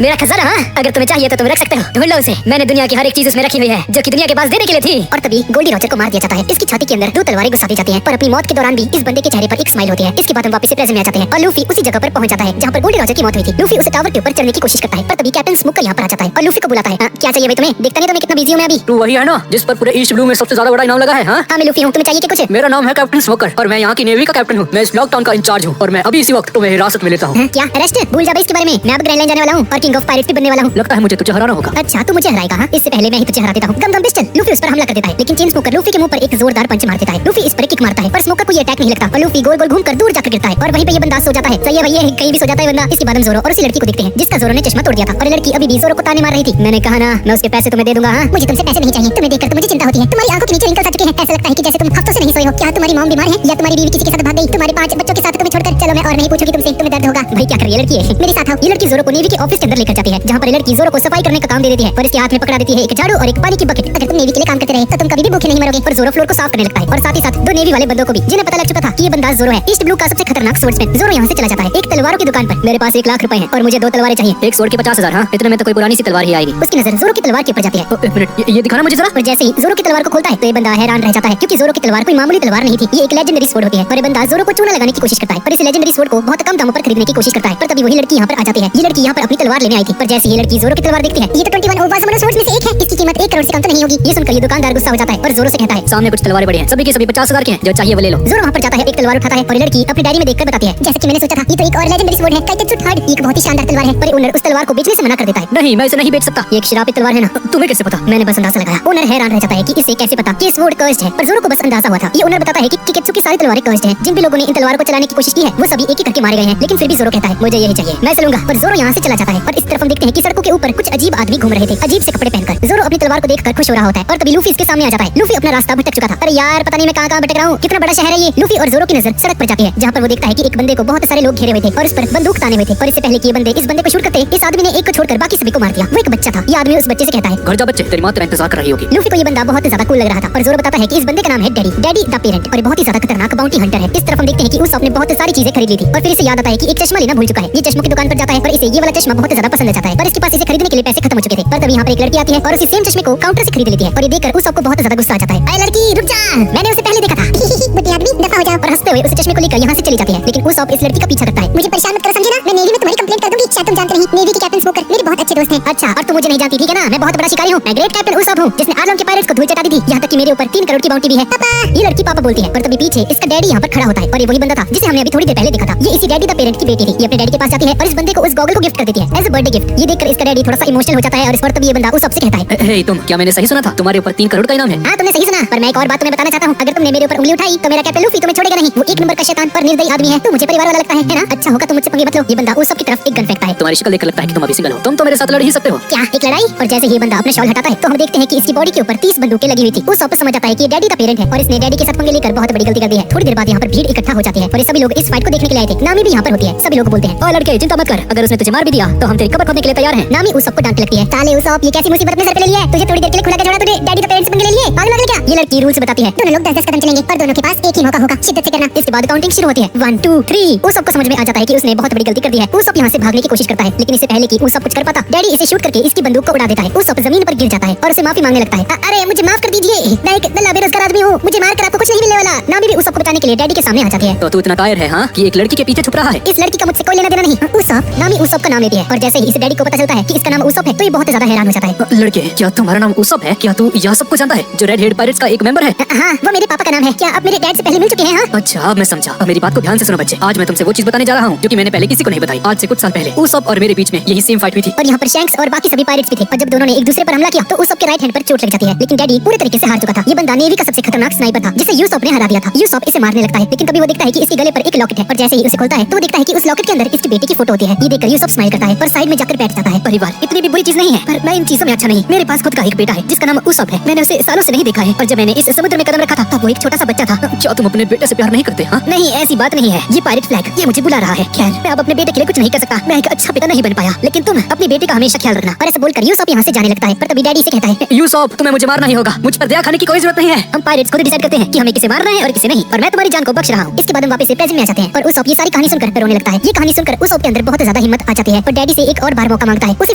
मेरा खजाना? हाँ, अगर तुम्हें चाहिए तो तुम रख सकते हो, ढूंढ लो उसे। मैंने दुनिया की हर एक चीज उसमें रखी हुई है जो कि दुनिया के पास देने के लिए थी। और तभी गोल्डी रॉजर को मार दिया जाता है। इसकी छाती के अंदर 2 तलवारें घुसा दी जाती हैं, पर अपनी मौत के दौरान भी इस बंदे के चेहरे पर एक स्माइल होती है। इसके बाद हम वापस से प्रेजेंट में आ जाते हैं और लूफी उसी जगह पर पहुंच जाता है जहाँ पर गोल्डी रॉजर की मौत हुई थी। लूफी उसे टावर के ऊपर चढ़ने की कोशिश करता है, पर तभी कैप्टन स्मोकर यहाँ पर आ जाता है और लूफी को बुलाता है। क्या चाहिए भाई तुम्हें? देखता नहीं तुम्हें कितना बिजी हूं मैं अभी। तू वही है ना जिस पर पूरे ईस्ट ब्लू में सबसे ज्यादा बड़ा इनाम लगा है? हाँ मैं लूफी हूँ, तुम्हें चाहिए क्या कुछ? मेरा नाम है कैप्टन स्मोकर और मैं यहाँ की नेवी का कैप्टन हूँ। मैं इस लॉकडाउन का इंचार्ज हूँ और मैं अभी इसी वक्त तुम्हें हिरासत में लेता हूँ। क्या अरेस्ट? भूल जा भाई इसके बारे में। मैं अब ग्रैंड लाइन जाने वाला हूँ और किंग ऑफ पायरेट्स भी बनने वाला हूँ। लगता है मुझे तुझे हराना होगा। अच्छा तू मुझे हराएगा? हाँ, इससे पहले मैं ही तुझे हरा देता हूँ। गम गम पिस्टल। लूफी उस पर हमला कर देता है, लेकिन चेन स्मोकर लूफी के मुंह पर एक जोरदार पंच मार देता है। लूफी इस पर किक मारता है पर स्मोकर को ये अटैक नहीं लगता और लूफी गोल गोल घूमकर दूर जाकर गिरता है और वहीं पे ये बंदा सो जाता है। सही है भैया, कहीं भी सो जाता है बंदा। इसके बाद हम जोरो और उसी लड़की को देखते हैं जिसका जोरो ने चश्मा तोड़ दिया था और लड़की अभी भी जोरो को ताने मार रही थी। मैंने कहा ना मैं उसके पैसे तुम्हें दे दूंगा। हाँ मुझे तुमसे पैसे नहीं चाहिए, तुम्हें देखकर तो मुझे चिंता होती है। तुम्हारी आंखों के नीचे रिंकल्स आ चुके हैं, ऐसा लगता है कि जैसे तुम हफ्तों से नहीं सोए हो। क्या तुम्हारी मॉम बीमार है या तुम्हारी बीवी किसी के साथ भाग गई? तुम्हारे 5 बच्चों के साथ तुम्हें छोड़कर? चलो मैं और नहीं पूछूंगी तुमसे, तुम्हें दर्द होगा। भाई क्या कर रही है लड़की है? मेरे साथ आओ। ये लड़की जोरो को नेवी के ऑफिस के अंदर लेकर जाती है जहाँ पर लड़की जोरो को सफाई करने का काम दे देती है और इसके हाथ में पकड़ा देती है एक झाड़ू और एक पानी की बकेट। अगर तुम नेवी के लिए काम करते रहे तो तुम कभी भी भूखे नहीं मरोगे। और जोरो फ्लोर को साफ करने लगता है और साथ ही साथ 2 नेवी वाले बंदों को भी, जिन्हें पता लग चुका था कि ये बंदा जोरो है, ईस्ट ब्लू का सबसे खतरनाक स्वर्ड्समैन। जोरो यहाँ से चला जाता है एक तलवारों की दुकान पर। मेरे पास 1 लाख रुपए हैं और मुझे 2 तलवारें चाहिए। एक स्वord की 50,000। हाँ इतने में तो कोई पुरानी सी तलवार ही आएगी। उसकी नजर जोरो की तलवार के ऊपर जाती है। एक मिनट, ये दिखाना मुझे जरा। और जैसे ही जोरो की तलवार को खोलता है तो ये बंदा हैरान रह जाता है क्योंकि जोरो की तलवार कोई मामूली तलवार नहीं थी, ये एक लेजेंडरी स्वॉर्ड होती है। और ये बंदा जोरो को चूना लगाने की कोशिश करता है और इस लेजेंडरी स्वॉर्ड को बहुत कम दामों पर खरीदने की कोशिश करता है। पर तभी वही लड़की यहाँ पर आ जाती है। ये लड़की यहाँ पर अपनी तलवार लेने आई थी, पर जैसे ही लड़की जोरो की तलवार देखती है, ये तो 21 ओवरसमर स्वॉर्ड्स में से एक है, इसकी कीमत 1 करोड़ से कम तो नहीं होगी। ये सुनकर ये दुकानदार गुस्सा हो जाता है और जोरो से कहता है सामने कुछ तलवारें पड़ी हैं, सभी की सभी 50,000 की हैं, जो चाहिए वो ले लो। जोरो वहाँ पर जाता है, एक तलवार उठाता है और लड़की अपनी डायरी में देखकर बताती है जैसे कि मैंने सोचा था, ये तो एक और लेजेंडरी स्वॉर्ड है, काइटेत्सु हार्ड, एक बहुत ही शानदार तलवार है। पर ओनर उस तलवार को बेचने से मना कर देता है। नहीं मैं इसे नहीं बेच सकता, ये एक शराबी तलवार है ना। तुम्हें कैसे पता? मैंने बस अंदाजा लगाया। ओनर हैरान रह जाता है कि इसे कैसे पता कि स्वॉर्ड कर्स्ड है, पर जोरो को बस अंदाजा हुआ था। ये ओनर बताता है कि किकेत्सु की सारी तलवारें कर्स्ड हैं। जिन भी लोगों ने इन तलवारों को चलाने की कोशिश की है वो सभी एक एक करके मारे गए हैं, लेकिन फिर भी जोरो कहता है मुझे यही चाहिए, मैं चलूंगा। पर जोरो यहाँ से चला जाता है और इस तरफ हम देखते हैं कि सड़कों के ऊपर कुछ अजीब आदमी घूम रहे थे, अजीब से कपड़े पहनकर। जोरो अपनी तलवार को देखकर खुश हो रहा होता है और तभी लूफी इसके सामने आ जाता है। लूफी अपना रास्ता भटक चुका था। अरे यार पता नहीं मैं कहाँ भटक रहा हूँ, कितना बड़ा शहर है ये। लूफी और जोरो की नजर सड़क पर जाती है जहाँ पर वो देखता है कि एक बंदे को बहुत सारे लोग घेरे हुए थे और उस पर बंदूक ताने हुए थे। और इससे पहले कि ये बंदे इस बंदे को शूट करते, इस आदमी ने एक को छोड़कर बाकी सभी को मार दिया। वो एक बच्चा था। ये आदमी उस बच्चे से कहता है घर जा बच्चे, तेरी माँ तेरा इंतजार कर रही होगी। लूफी को ये बंदा बहुत ज्यादा कूल लग रहा था और जोरो बताता है कि इस बंदे का नाम है डैडी, डैडी द पेरेंट, और ये बहुत ही ज्यादा खतरनाक बाउंटी हंटर है। इस तरफ हम देखते हैं कि उस ने बहुत सारी चीजें खरीद ली थी और फिर इसे याद आता है कि एक चश्मा लेना भूल चुका है। ये चश्मों की दुकान पर जाता है और इसे ये वाला चश्मा बहुत ज्यादा पसंद आ जाता है, पर इसके पास इसे खरीदने के लिए पैसे खत्म हो चुके थे। पर तभी यहाँ पर एक लड़की आती है और उसी सेम चश्मे को काउंटर से खरीद लेती है और ये देखकर उस को बहुत ज्यादा गुस्सा आ जाता है। अरे लड़की रुक जा, मैंने उसे पहले देखा था, बुद्धि आदमी दफा हो जा। और हंसते हुए उस चश्मे को लेकर यहाँ से चली जाती है, लेकिन उस इस लड़की का पीछा करता है। मुझे परेशान मत करो समझे ना, मैं नेवी में तुम्हारी कंप्लेंट कर दूंगी। शायद तुम जानते नहीं, नेवी के कैप्टन स्मोकर मेरे बहुत अच्छे दोस्त हैं। अच्छा, और तुम मुझे नहीं जानती, ठीक है ना? मैं बहुत बड़ा शिकारी हूँ। मैं ग्रेट कैप्टन उसोप हूँ, जिसने आर्लोंग के पायरेट्स को धूल चटा दी थी। यहाँ तक कि मेरे ऊपर 3 करोड़ की बाउंटी भी है। पापा, ये लड़की पापा बोलती है, और तभी पीछे इसका डैडी यहाँ पर खड़ा होता है, और ये वही बंदा था जिसे हमने अभी थोड़ी देर पहले देखा था। ये इसी डैडी द पेरेंट की बेटी थी। ये अपने डैडी के पास जाती है और इस बंदे को उस गॉगल को गिफ्ट कर देती है एज अ बर्थडे गिफ्ट। ये देखकर इसका डैडी थोड़ा सा इमोशनल हो जाता है, और इस पर तभी ये बंदा उस सबसे कहता है, हे तुम, क्या मैंने सही सुना था? तुम्हारे ऊपर 3 करोड़ का इनाम है। हाँ, तुमने सही सुना, पर मैं एक और बात तुम्हें बताना चाहता हूँ। अगर तुमने मेरे ऊपर उंगली उठाई तो मेरा कैप्टन लूफी तुम्हें छोड़ेगा नहीं। वो एक नंबर का शैतान और निर्दयी आदमी है। तो मुझे परिवार वाला लगता है ना? अच्छा होगा तुम मुझसे पंगे मत लो। ये बंदा उस सब की तरफ एक गन फेंकता है। तुम्हारी शक्ल देखकर लगता है कि तुम अभी सिंगल हो। तुम तो मेरे साथ लड़ ही सकते हो। क्या एक लड़ाई? और जैसे ही ये बंदा अपने शॉल हटाता है तो हम देखते हैं कि इसकी बॉडी के ऊपर 30 बंदूकें लगी हुई थी। उस सब समझ आता है कि ये डैडी द पेरेंट है और इसने डैडी के साथ पंगे लेकर बहुत बड़ी गलती कर दी है। थोड़ी देर बाद यहाँ पर भीड़ इकट्ठा हो जाती है और ये सभी लोग इस फाइट को देखने के लिए आए थे। नामी भी यहाँ पर होती है। सभी लोग बोलते हैं, ओ लड़के, चिंता मत कर, अगर उसने तुझे मार भी दिया तो हम तेरी कब्र खोदने के लिए तैयार हैं। नामी उस सबको डांटने लगती है, साले उस ये कैसी मुसीबत में सर पे ले लिया है? तुझे थोड़ी देर के लिए खुला के छोड़ा, तुझे डैडी द पेरेंट से पंगे ले लिए? पागल हो क्या? ये लड़की रूल्स बताती है, दोनों लोग 10-10 कदम चलेंगे और दोनों के पास एक ही मौका होगा, शिद्दत से करना। इसके बाद काउंटिंग शुरू होती है, 1 2 3। उस सबको समझ में आ जाता है कि उसने बहुत बड़ी गलती कर दी है। उस सब यहाँ से भागने की कोशिश करता है, लेकिन इससे पहले कि उस सब कुछ कर पाता, डैडी इसे शूट करके इसकी बंदूक को उड़ा देता है। उस सब जमीन पर गिर जाता है और उसे माफी मांगने लगता है। अरे मुझे माफ कर दीजिए, मैं एक दल्ला बेरोजगार आदमी हूँ, मुझे मार कर आपको कुछ नहीं मिलने वाला। नामी भी उस सबको बचाने के लिए डैडी के सामने आ जाती है। तो तू इतना कायर है हाँ कि एक लड़की के पीछे छुप रहा है? इस लड़की का मुझसे कोई लेना देना नहीं। उसप, नामी उसप का नाम लेती है और जैसे ही इस डैडी को पता चलता है कि इसका नाम उसप है तो ये बहुत ज्यादा हैरान हो जाता है। लड़के, क्या तुम्हारा नाम उसप है? क्या तू यह सबको जानता है जो रेड हेड पायरेट्स का एक मेंबर है? हाँ, वो मेरे पापा का नाम है। क्या आप मेरे डैड से पहले मिल चुके हैं? हाँ? अच्छा, अब मैं समझा। अब मेरी बात को ध्यान से सुनो बच्चे। आज मैं तुमसे वो चीज बताने जा रहा हूँ जो कि मैंने पहले किसी को नहीं बताई। आज से कुछ साल पहले उसप और मेरे बीच में यही सेम फाइट हुई थी और यहाँ पर शैंक्स और बाकी सभी पायरेट्स भी थे। और जब दोनों ने एक दूसरे पर हमला किया तो उसप के राइट हैंड पर चोट लग जाती है, लेकिन डैडी पूरे तरीके से हार चुका था। ये बंदा नेवी का सबसे खतरनाक स्नाइपर था जिसे यूसप ने हरा दिया था। यूसप इसे मारने लगता है, लेकिन तभी वो देखता है कि इसके गले पर एक लॉकेट है और जैसे ही उसे खोलता है तो वो देखता है कि उस लॉकेट के अंदर इसकी बेटी की फोटो होती है। ये देखकर यूसप स्माइल करता है और साइड में जाकर बैठ जाता है। परिवार इतनी भी बुरी चीज नहीं है, पर मैं इन चीजों में अच्छा नहीं। मेरे पास खुद का एक बेटा है जिसका नाम उसप है। मैंने उसे सालों से नहीं देखा है और जब मैंने इस समुद्र में कदम रखा था तब वो एक छोटा सा बच्चा था। क्या तुम अपने बेटे से प्यार नहीं करते? हाँ नहीं, ऐसी बात नहीं है। ये पायरेट फ्लैग ये मुझे बुला रहा है। खैर, मैं अब अपने बेटे के लिए कुछ नहीं कर सकता। मैं एक अच्छा पिता नहीं बन पाया, लेकिन तुम अपनी बेटी का हमेशा ख्याल रखना। और ऐसा बोलकर यूसप यहाँ से जाने लगता है, पर तभी डैडी से कहता है, यूसुफ, तुम्हें मुझे मारना ही होगा। मुझ पर दया खाने की कोई जरूरत नहीं है। हम पायरेट्स खुद डिसाइड करते हैं कि हमें किसे मारना है और किसे नहीं, और मैं तुम्हारी जान को बख्श रहा हूँ। इसके बाद हम वापस से प्रेजेंट में आ जाते हैं और उसप ये सारी कहानी सुनकर रोने लगता है। ये कहानी सुनकर उसप के अंदर बहुत ज्यादा हिम्मत आ जाती है और डैडी से एक और बार मौका मांगता है उसी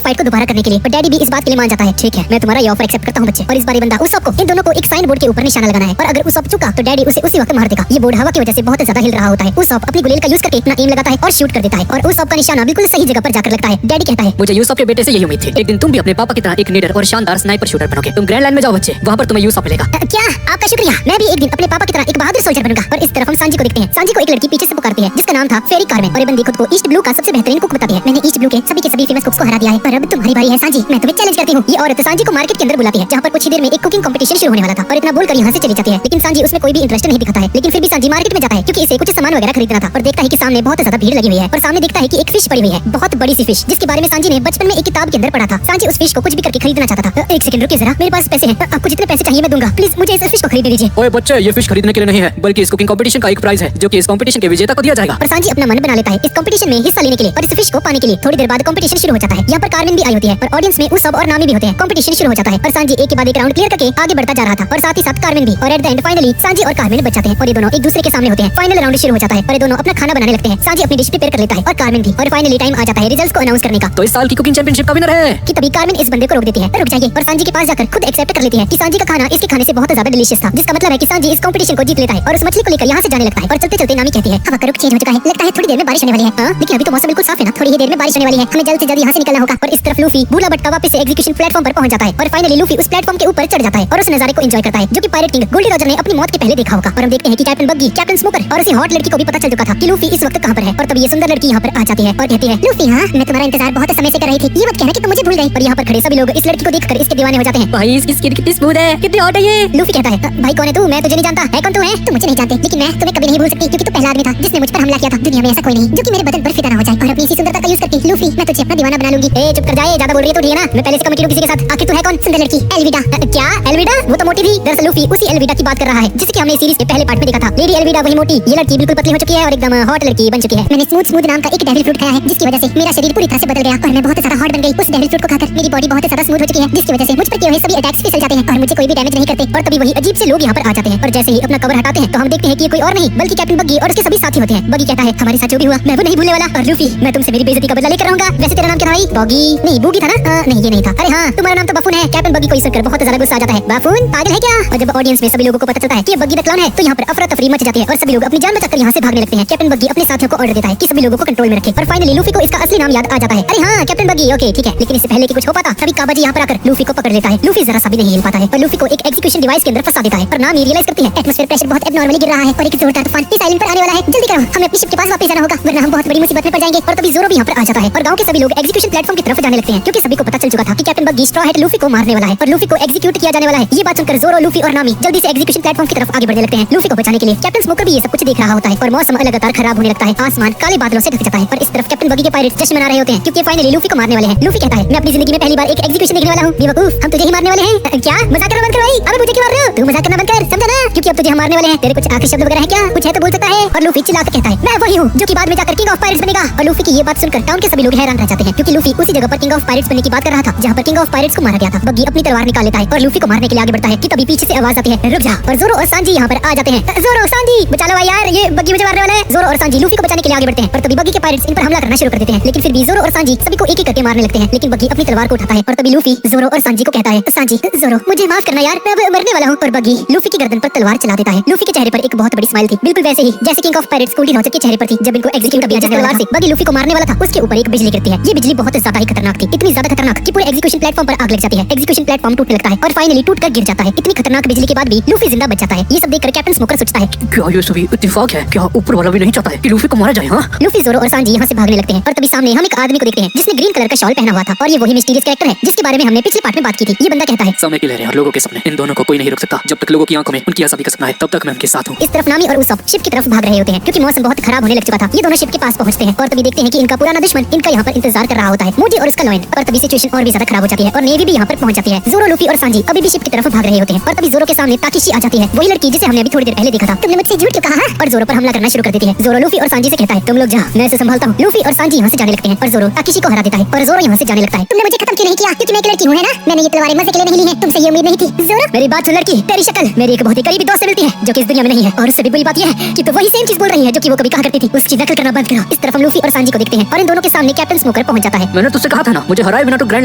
फाइट को दोबारा करने के लिए। और डैडी भी इस बात के लिए मान जाता है, ठीक है मैं तुम्हारा ये ऑफर एक्सेप्ट करता हूँ बच्चे। और इस बार बंदा उसप को इन दोनों को एक साइन बोर्ड के ऊपर निशाना लगाना है और अगर उसप चुका तो डैडी उसे उसी वक्त मार देगा। ये बोर्ड हवा की वजह से बहुत ज्यादा हिल रहा होता है। उसप अपनी गुलेल का यूज करके अपना एम लगाता है और शूट कर देता है और उसप का निशाना बिल्कुल सही जगह पर जाकर लगता है। डैडी कहता है, मुझे यूसुफ के बेटे से यही उम्मीद थी। एक दिन तुम भी अपने पापा की तरह एक निडर और शानदार स्नाइपर शूटर बनोगे। तुम ग्रैंड लाइन में जाओ बच्चे, वहाँ पर तुम्हें यूसुफ मिलेगा। क्या आपका शुक्रिया। मैं भी एक दिन अपने पापा की तरह एक बहादुर सोल्जर बनूंगा। और इस तरफ हम सांजी को देखते हैं। सांजी को एक लड़की पीछे से पुकारती है जिसका नाम था फेरी कार्मेन और ये बंदी खुद को ईस्ट ब्लू का सबसे बेहतरीन कुक बताती है। मैंने ईस्ट ब्लू के सभी फेमस कुक्स को हरा दिया है, पर अब तुम्हारी बारी है सांजी, मैं तुम्हें चैलेंज करती हूँ। ये औरत सांजी को मार्केट के अंदर बुलाती है जहाँ पर कुछ ही देर में एक कुकिंग कंपटीशन शुरू होने वाला था और इतना बोलकर यहाँ से चली जाती है। लेकिन सांजी उसमें कोई भी इंटरेस्ट नहीं दिखाता है, लेकिन फिर भी सांजी मार्केट में जाता है क्योंकि इसे कुछ सामान वगैरह खरीदना था और देखता है कि सामने बहुत ज्यादा भीड़ लगी हुई है और सामने देखता है कि एक फिश पड़ी हुई है, बहुत बड़ी सी फिश जिसके बारे में सांजी ने बचपन में एक किताब के अंदर पढ़ा था। सांजी उस फिश को कुछ भी करके खरीदना चाहता था। एक सेकंड रुकिए जरा, मेरे पास पैसे हैं, आपको जितने पैसे चाहिए मैं दूंगा, प्लीज मुझे इस फिश को खरीद लीजिए। ओए बच्चे, ये फिश खरीदने के लिए नहीं है बल्कि इस कुकिंग कंपटीशन का एक प्राइज है जो कि इस कंपटीशन के विजेता को दिया जाएगा। और सांजी अपना मन बना लेता है इस कंपटीशन में हिस्सा लेने के लिए और इस फिश को पाने के लिए। थोड़ी देर बाद कंपटीशन शुरू हो जाता है। यहाँ पर कार्मेन भी आई होती है और ऑडियंस में उसप और नामी भी होते हैं। कंपटीशन शुरू हो जाता है और सांजी एक के बाद एक राउंड क्लियर करके आगे बढ़ता जा रहा था और साथ ही साथ कार्मेन भी। और at the end finally Sanji और कार्मेन बच जाते हैं और ये दोनों एक दूसरे के सामने होते हैं। फाइनल राउंड शुरू हो जाता है और ये दोनों अपना खाना बनाने लगते हैं। सांजी अपनी डिश प्रिपेयर कर लेता है और कार्मेन भी। और फाइनली टाइम आ जाता है रिजल्ट्स को अनाउंस करने का। तो इस साल की कुकिंग चैंपियनशिप का विनर है कि तभी कार्मेन इस बंदे को रोक देती है, रुक जाइए, और सांजी के पास जाकर खुद एक्सेप्ट कर लेती है कि सांजी का खाना इसके खाने से बहुत ज्यादा डिलीशियस था, जिसका मतलब है कि सांजी इस कंपटीशन को जीत लेता है और उस मछली को लेकर यहाँ से जाने लगता है। और चलते चलते नामी कहती है, हवा का रुख चेंज हो चुका है, लगता है थोड़ी देर में बारिश होने वाली है। हाँ, लेकिन अभी तो मौसम बिल्कुल साफ है ना, थोड़ी ही देर में बारिश होने वाली है, हमें जल्द से जल्द यहाँ से निकलना होगा। और इस तरफ लूफी भूला भटका वापस से एग्जीक्यूशन प्लेटफॉर्म पर पहुंच जाता है और फाइनली लूफी उस प्लेटफॉर्म के ऊपर चढ़ जाता है और उस नजारे को एंजॉय करता है जो कि पायरेट किंग गोल्डी रॉजर ने अपनी मौत के पहले देखा होगा। और हम देखते हैं कि कैप्टन बग्गी, कैप्टन स्मोकर और उसी हॉट लड़की को भी पता चल चुका था कि लूफी इस वक्त कहाँ पर है। और तब ये सुंदर लड़की यहाँ पर आ जाती है और कहती है, लूफी हाँ, मैं तुम्हारा इंतजार बहुत समय से कर रही थी, ये मत कहना कि तुम मुझे भूल गई। और यहाँ पर खड़े सभी लोग इस लड़की को देखकर इसके दीवाने हो जाते हैं। भाई इसकी स्किन कितनी स्मूथ है, कितनी हॉट है ये। लूफी कहता है, भाई कौन है तू, मैं तुझे नहीं जानता। है कौन तू? है तुम मुझे नहीं जानते, लेकिन मैं तुम्हें कभी नहीं भूल सकती क्योंकि तू पहला आदमी था जिसने मुझ पर हमला किया था। दुनिया में ऐसा कोई नहीं जो कि मेरे बदन पर फिदा ना हो जाए। और अपनी इसी सुंदरता का यूज करके लूफी मैं तुझे अपना दीवाना बना लूंगी। ए चुप कर जाए, ज्यादा बोल रही है तो ठीक है ना, मैं पहले से कमिटेड हूं किसी के साथ। आखिर तू है कौन? सुंदर लड़की एल्विडा। क्या एल्विडा? वो तो मोटी थी। दरअसल लूफी उसी एल्विडा की बात कर रहा है जिसकी हमने सीरीज के पहले पार्ट में देखा था। लेडी एल्विडा वही मोटी, ये लड़की बिल्कुल पतली हो चुकी है और एकदम हॉट लड़की बन चुकी है। मैंने स्मूथ स्मूथ नाम का एक डेविल फ्रूट खाया है जिसकी वजह से मेरा शरीर पूरी तरह से बदल गया और मैं बहुत ज्यादा हॉट बन गई। उस डेविल फ्रूट को खाकर मेरी बॉडी बहुत ज्यादा स्मूथ हो चुकी है जिसकी वजह से मुझ पर किए हुए सभी अटैक्स भी चल जाते हैं और मुझे कोई भी डैमेज नहीं करते। और तभी वही अजीब से लोग यहाँ पर आ जाते हैं और जैसे ही अपना कवर हटाते हैं तो हम देखते हैं कि ये कोई और नहीं बल्कि कैप्टन बग्गी और उसके सभी साथी होते हैं। बग्गी कहता है, हमारे साथ जो भी हुआ मैं वो नहीं भूलने वाला। और लूफी, मैं तुमसे मेरी बेइज्जती का बदला लेकर रहूंगा। वैसे तेरा नाम क्या था भाई? बॉगी नहीं, बूगी था ना? नहीं ये नहीं था। अरे हाँ, तुम्हारा नाम तो बफून है। कैप्टन बग्गी को सुनकर बहुत ज्यादा गुस्सा आ जाता है। बफून पागल है क्या? और जब ऑडियंस में सभी लोगों को पता चलता है कि ये बग्गी द क्लाउन है तो यहाँ पर अफरा तफरी मच जाती है और सभी लोग अपनी जान बचाकर यहाँ से भागने लगते हैं। कैप्टन बग्गी अपने साथियों को ऑर्डर देता है कि सभी लोगों को कंट्रोल में रखे और फाइनली लूफी को इसका असली नाम याद आ जाता है। अरे हाँ, कैप्टन बग्गी, ओके ठीक है, लेकिन इससे पहले कि कुछ हो पाता तभी काबाजी यहाँ पर आकर लूफी को पकड़ लेता है। लूफी जरा सा भी नहीं हिल पाता है और लूफी को एक एग्जीक्यूशन डिवाइस के अंदर फंसा देता है और नामी रियलाइज करती है एटमॉस्फेयर प्रेशर बहुत एबनॉर्मली गिर रहा है और एक जोरदार तूफान इस आइलैंड पर आने वाला है। जल्दी करो, हमें अपनी शिप के पास वापस जाना होगा वरना हम बहुत बड़ी मुसीबत में पड़ जाएंगे। और तभी जोरो भी यहाँ पर आ जाता है और गांव के सभी लोग एग्जीक्यूशन प्लेटफॉर्म की तरफ जाने लगते हैं क्योंकि सभी को पता चल चुका था कि कैप्टन बग्गी स्ट्रॉ हैट लूफी को मारने वाला है और लूफी को एग्जीक्यूट किया जाने वाला है। ये बात सुनकर जोरो, लूफी और नामी जल्दी से एग्जीक्यूशन प्लेटफॉर्म की तरफ आगे बढ़ने लगते हैं लूफी को बचाने के लिए। कैप्टन स्मोकर भी ये सब कुछ देख रहा होता है और मौसम लगातार खराब होने लगता है। आसमान काले बादलों से ढक जाता है और इस तरफ कैप्टन बग्गी के पायरेट्स जश्न मना रहे होते हैं क्योंकि फाइनली लूफी को मारने वाले हैं। लूफी कहता है मैं अपनी जिंदगी में पहली बार एक एग्जीक्यूशन देखने वाला हूँ। बेवकूफ, हम तुझे ही मारने वाले हैं। क्या मजाक करना बंद कर भाई, अबे मुझे क्यों मार रहे हो? तू मजाक करना बंद कर, समझा ना, क्योंकि अब तुझे हम मारने वाले हैं। तेरे कुछ आखिरी शब्द वगैरह है क्या? कुछ है तो बोल सकता है। और लूफी चिल्लाकर कहता है मैं वही हूँ जो कि बाद में जाकर किंग ऑफ पायरेट्स बनेगा। और लूफी की ये बात सुनकर टाउन के सभी लोग हैरान रह जाते हैं क्योंकि लूफी उसी जगह पर किंग ऑफ पायरेट्स बनने की बात कर रहा था जहाँ पर किंग ऑफ पायरेट्स को मारा गया था। बग्गी अपनी तलवार निकाल लेता है और लूफी को मारने के लिए आगे बढ़ता है कि तभी पीछे से आवाज आती है रुक जा। और जोरो और सांजी यहाँ पर आ जाते हैं। जोरो, सांजी बचा लो भाई यार, ये बग्गी मुझे मारने वाला है। जोरो और सांजी लूफी को बचाने के लिए आगे बढ़ते हैं पर तभी बग्गी के पायरेट्स इन पर हमला करना शुरू कर देते हैं। लेकिन फिर भी जोरो और सांजी सभी को एक एक करके मारने लगते हैं। लेकिन बग्गी अपनी तलवार को उठाता है और तभी लूफी जोरो और सांजी को कहता है सांजी, जोरो मुझे माफ करना यार, मैं अब मरने वाला हूँ। और बग्गी लूफी की गर्दन पर तलवार चला देता है। लूफी के चेहरे पर एक बहुत बड़ी स्माइल थी, बिल्कुल वैसे ही जैसे king of pirates Gol D Roger के चेहरे पर थी जब इनको एग्जीक्यूट किया जाने वाला था। बग्गी लूफी को मारने वाला था, उसके ऊपर एक बिजली गिरती है। ये बिजली बहुत ज्यादा ही खतरनाक थी, इतनी ज्यादा खतरनाक कि पूरे एग्जीक्यूशन प्लेटफॉर्म पर आग लग जाती है। एग्जीक्यूशन प्लेटफॉर्म टूटने लगता है और फाइनली टूटकर गिर जाता है। इतनी खतरनाक बिजली के बाद भी लूफी जिंदा बच जाता है। ये सब देखकर कैप्टन स्मोकर सोचता है क्या ये सभी इत्तेफाक है? क्या ऊपर वाला भी नहीं चाहता है कि लूफी को मारा जाए? हाँ, लूफी, जोरो और सांजी यहाँ से भागने लगते हैं और तभी सामने हम एक आदमी को देखते हैं जिसने ग्रीन कलर का शॉल पहना हुआ था और ये वही मिस्टीरियस कैरेक्टर है जिसके बारे में हमने पिछले पार्ट में बात की थी। ये बंदा कहता है समय की लहरें और लोगों के सपने, इन दोनों को कोई नहीं रोक सकता। जब तक लोगों की आंखों में उनकी आजादी का सपना है तब तक मैं उनके साथ हूँ। इस तरफ नामी और उसप शिप की तरफ भाग रहे होते हैं क्योंकि मौसम बहुत खराब होने लग चुका था। ये दोनों शिप के पास पहुंचते हैं और तभी देखते हैं कि इनका पुराना दुश्मन इनका यहाँ पर इंतजार कर रहा होता है, मोजी और उसका लॉयन। और तभी सिचुएशन और भी ज्यादा खराब हो जाती है और नेवी भी यहाँ पर पहुंच जाती है। जोरो, लूफी और सांजी अभी भी शिप की तरफ भाग रहे होते हैं और तभी जोरो के सामने ताकिशी आ जाती है, वही लड़की जिसे हमने अभी थोड़ी देर पहले देखा था। तुमने मुझसे झूठ क्यों कहा? और जोरो पर हमला करना शुरू कर देती है। जोरो लूफी और सांजी से कहता है तुम लोग जाओ, मैं इसे संभालता हूँ। लूफी और सांजी यहाँ से जाने लगते हैं और जोरो ताकिशी को हरा देता है और जोरो यहाँ से जाने लगता है। तुमने मुझे खत्म क्यों नहीं किया? क्योंकि मैं एक लड़की हूँ, है ना? मैंने ये तलवारें मजे के लिए नहीं ली है, तुमसे ये उम्मीद नहीं थी। जोरो, मेरी बात सुन लड़की, तेरी शक्ल मेरी एक बहुत ही करीबी दोस्त से मिलती है जो कि इस दुनिया में नहीं है। और उससे भी बुरी बात यह है कि तो वही सेम चीज बोल रही है जो कि वो कभी कहा करती थी। उसकी नकल करना बंद करो। इस तरफ हम लूफी और सांजी को देखते हैं और इन दोनों के सामने कैप्टन स्मोकर पहुंच जाता है। मैंने तुझसे कहा था ना, मुझे हराए बिना तो ग्रैंड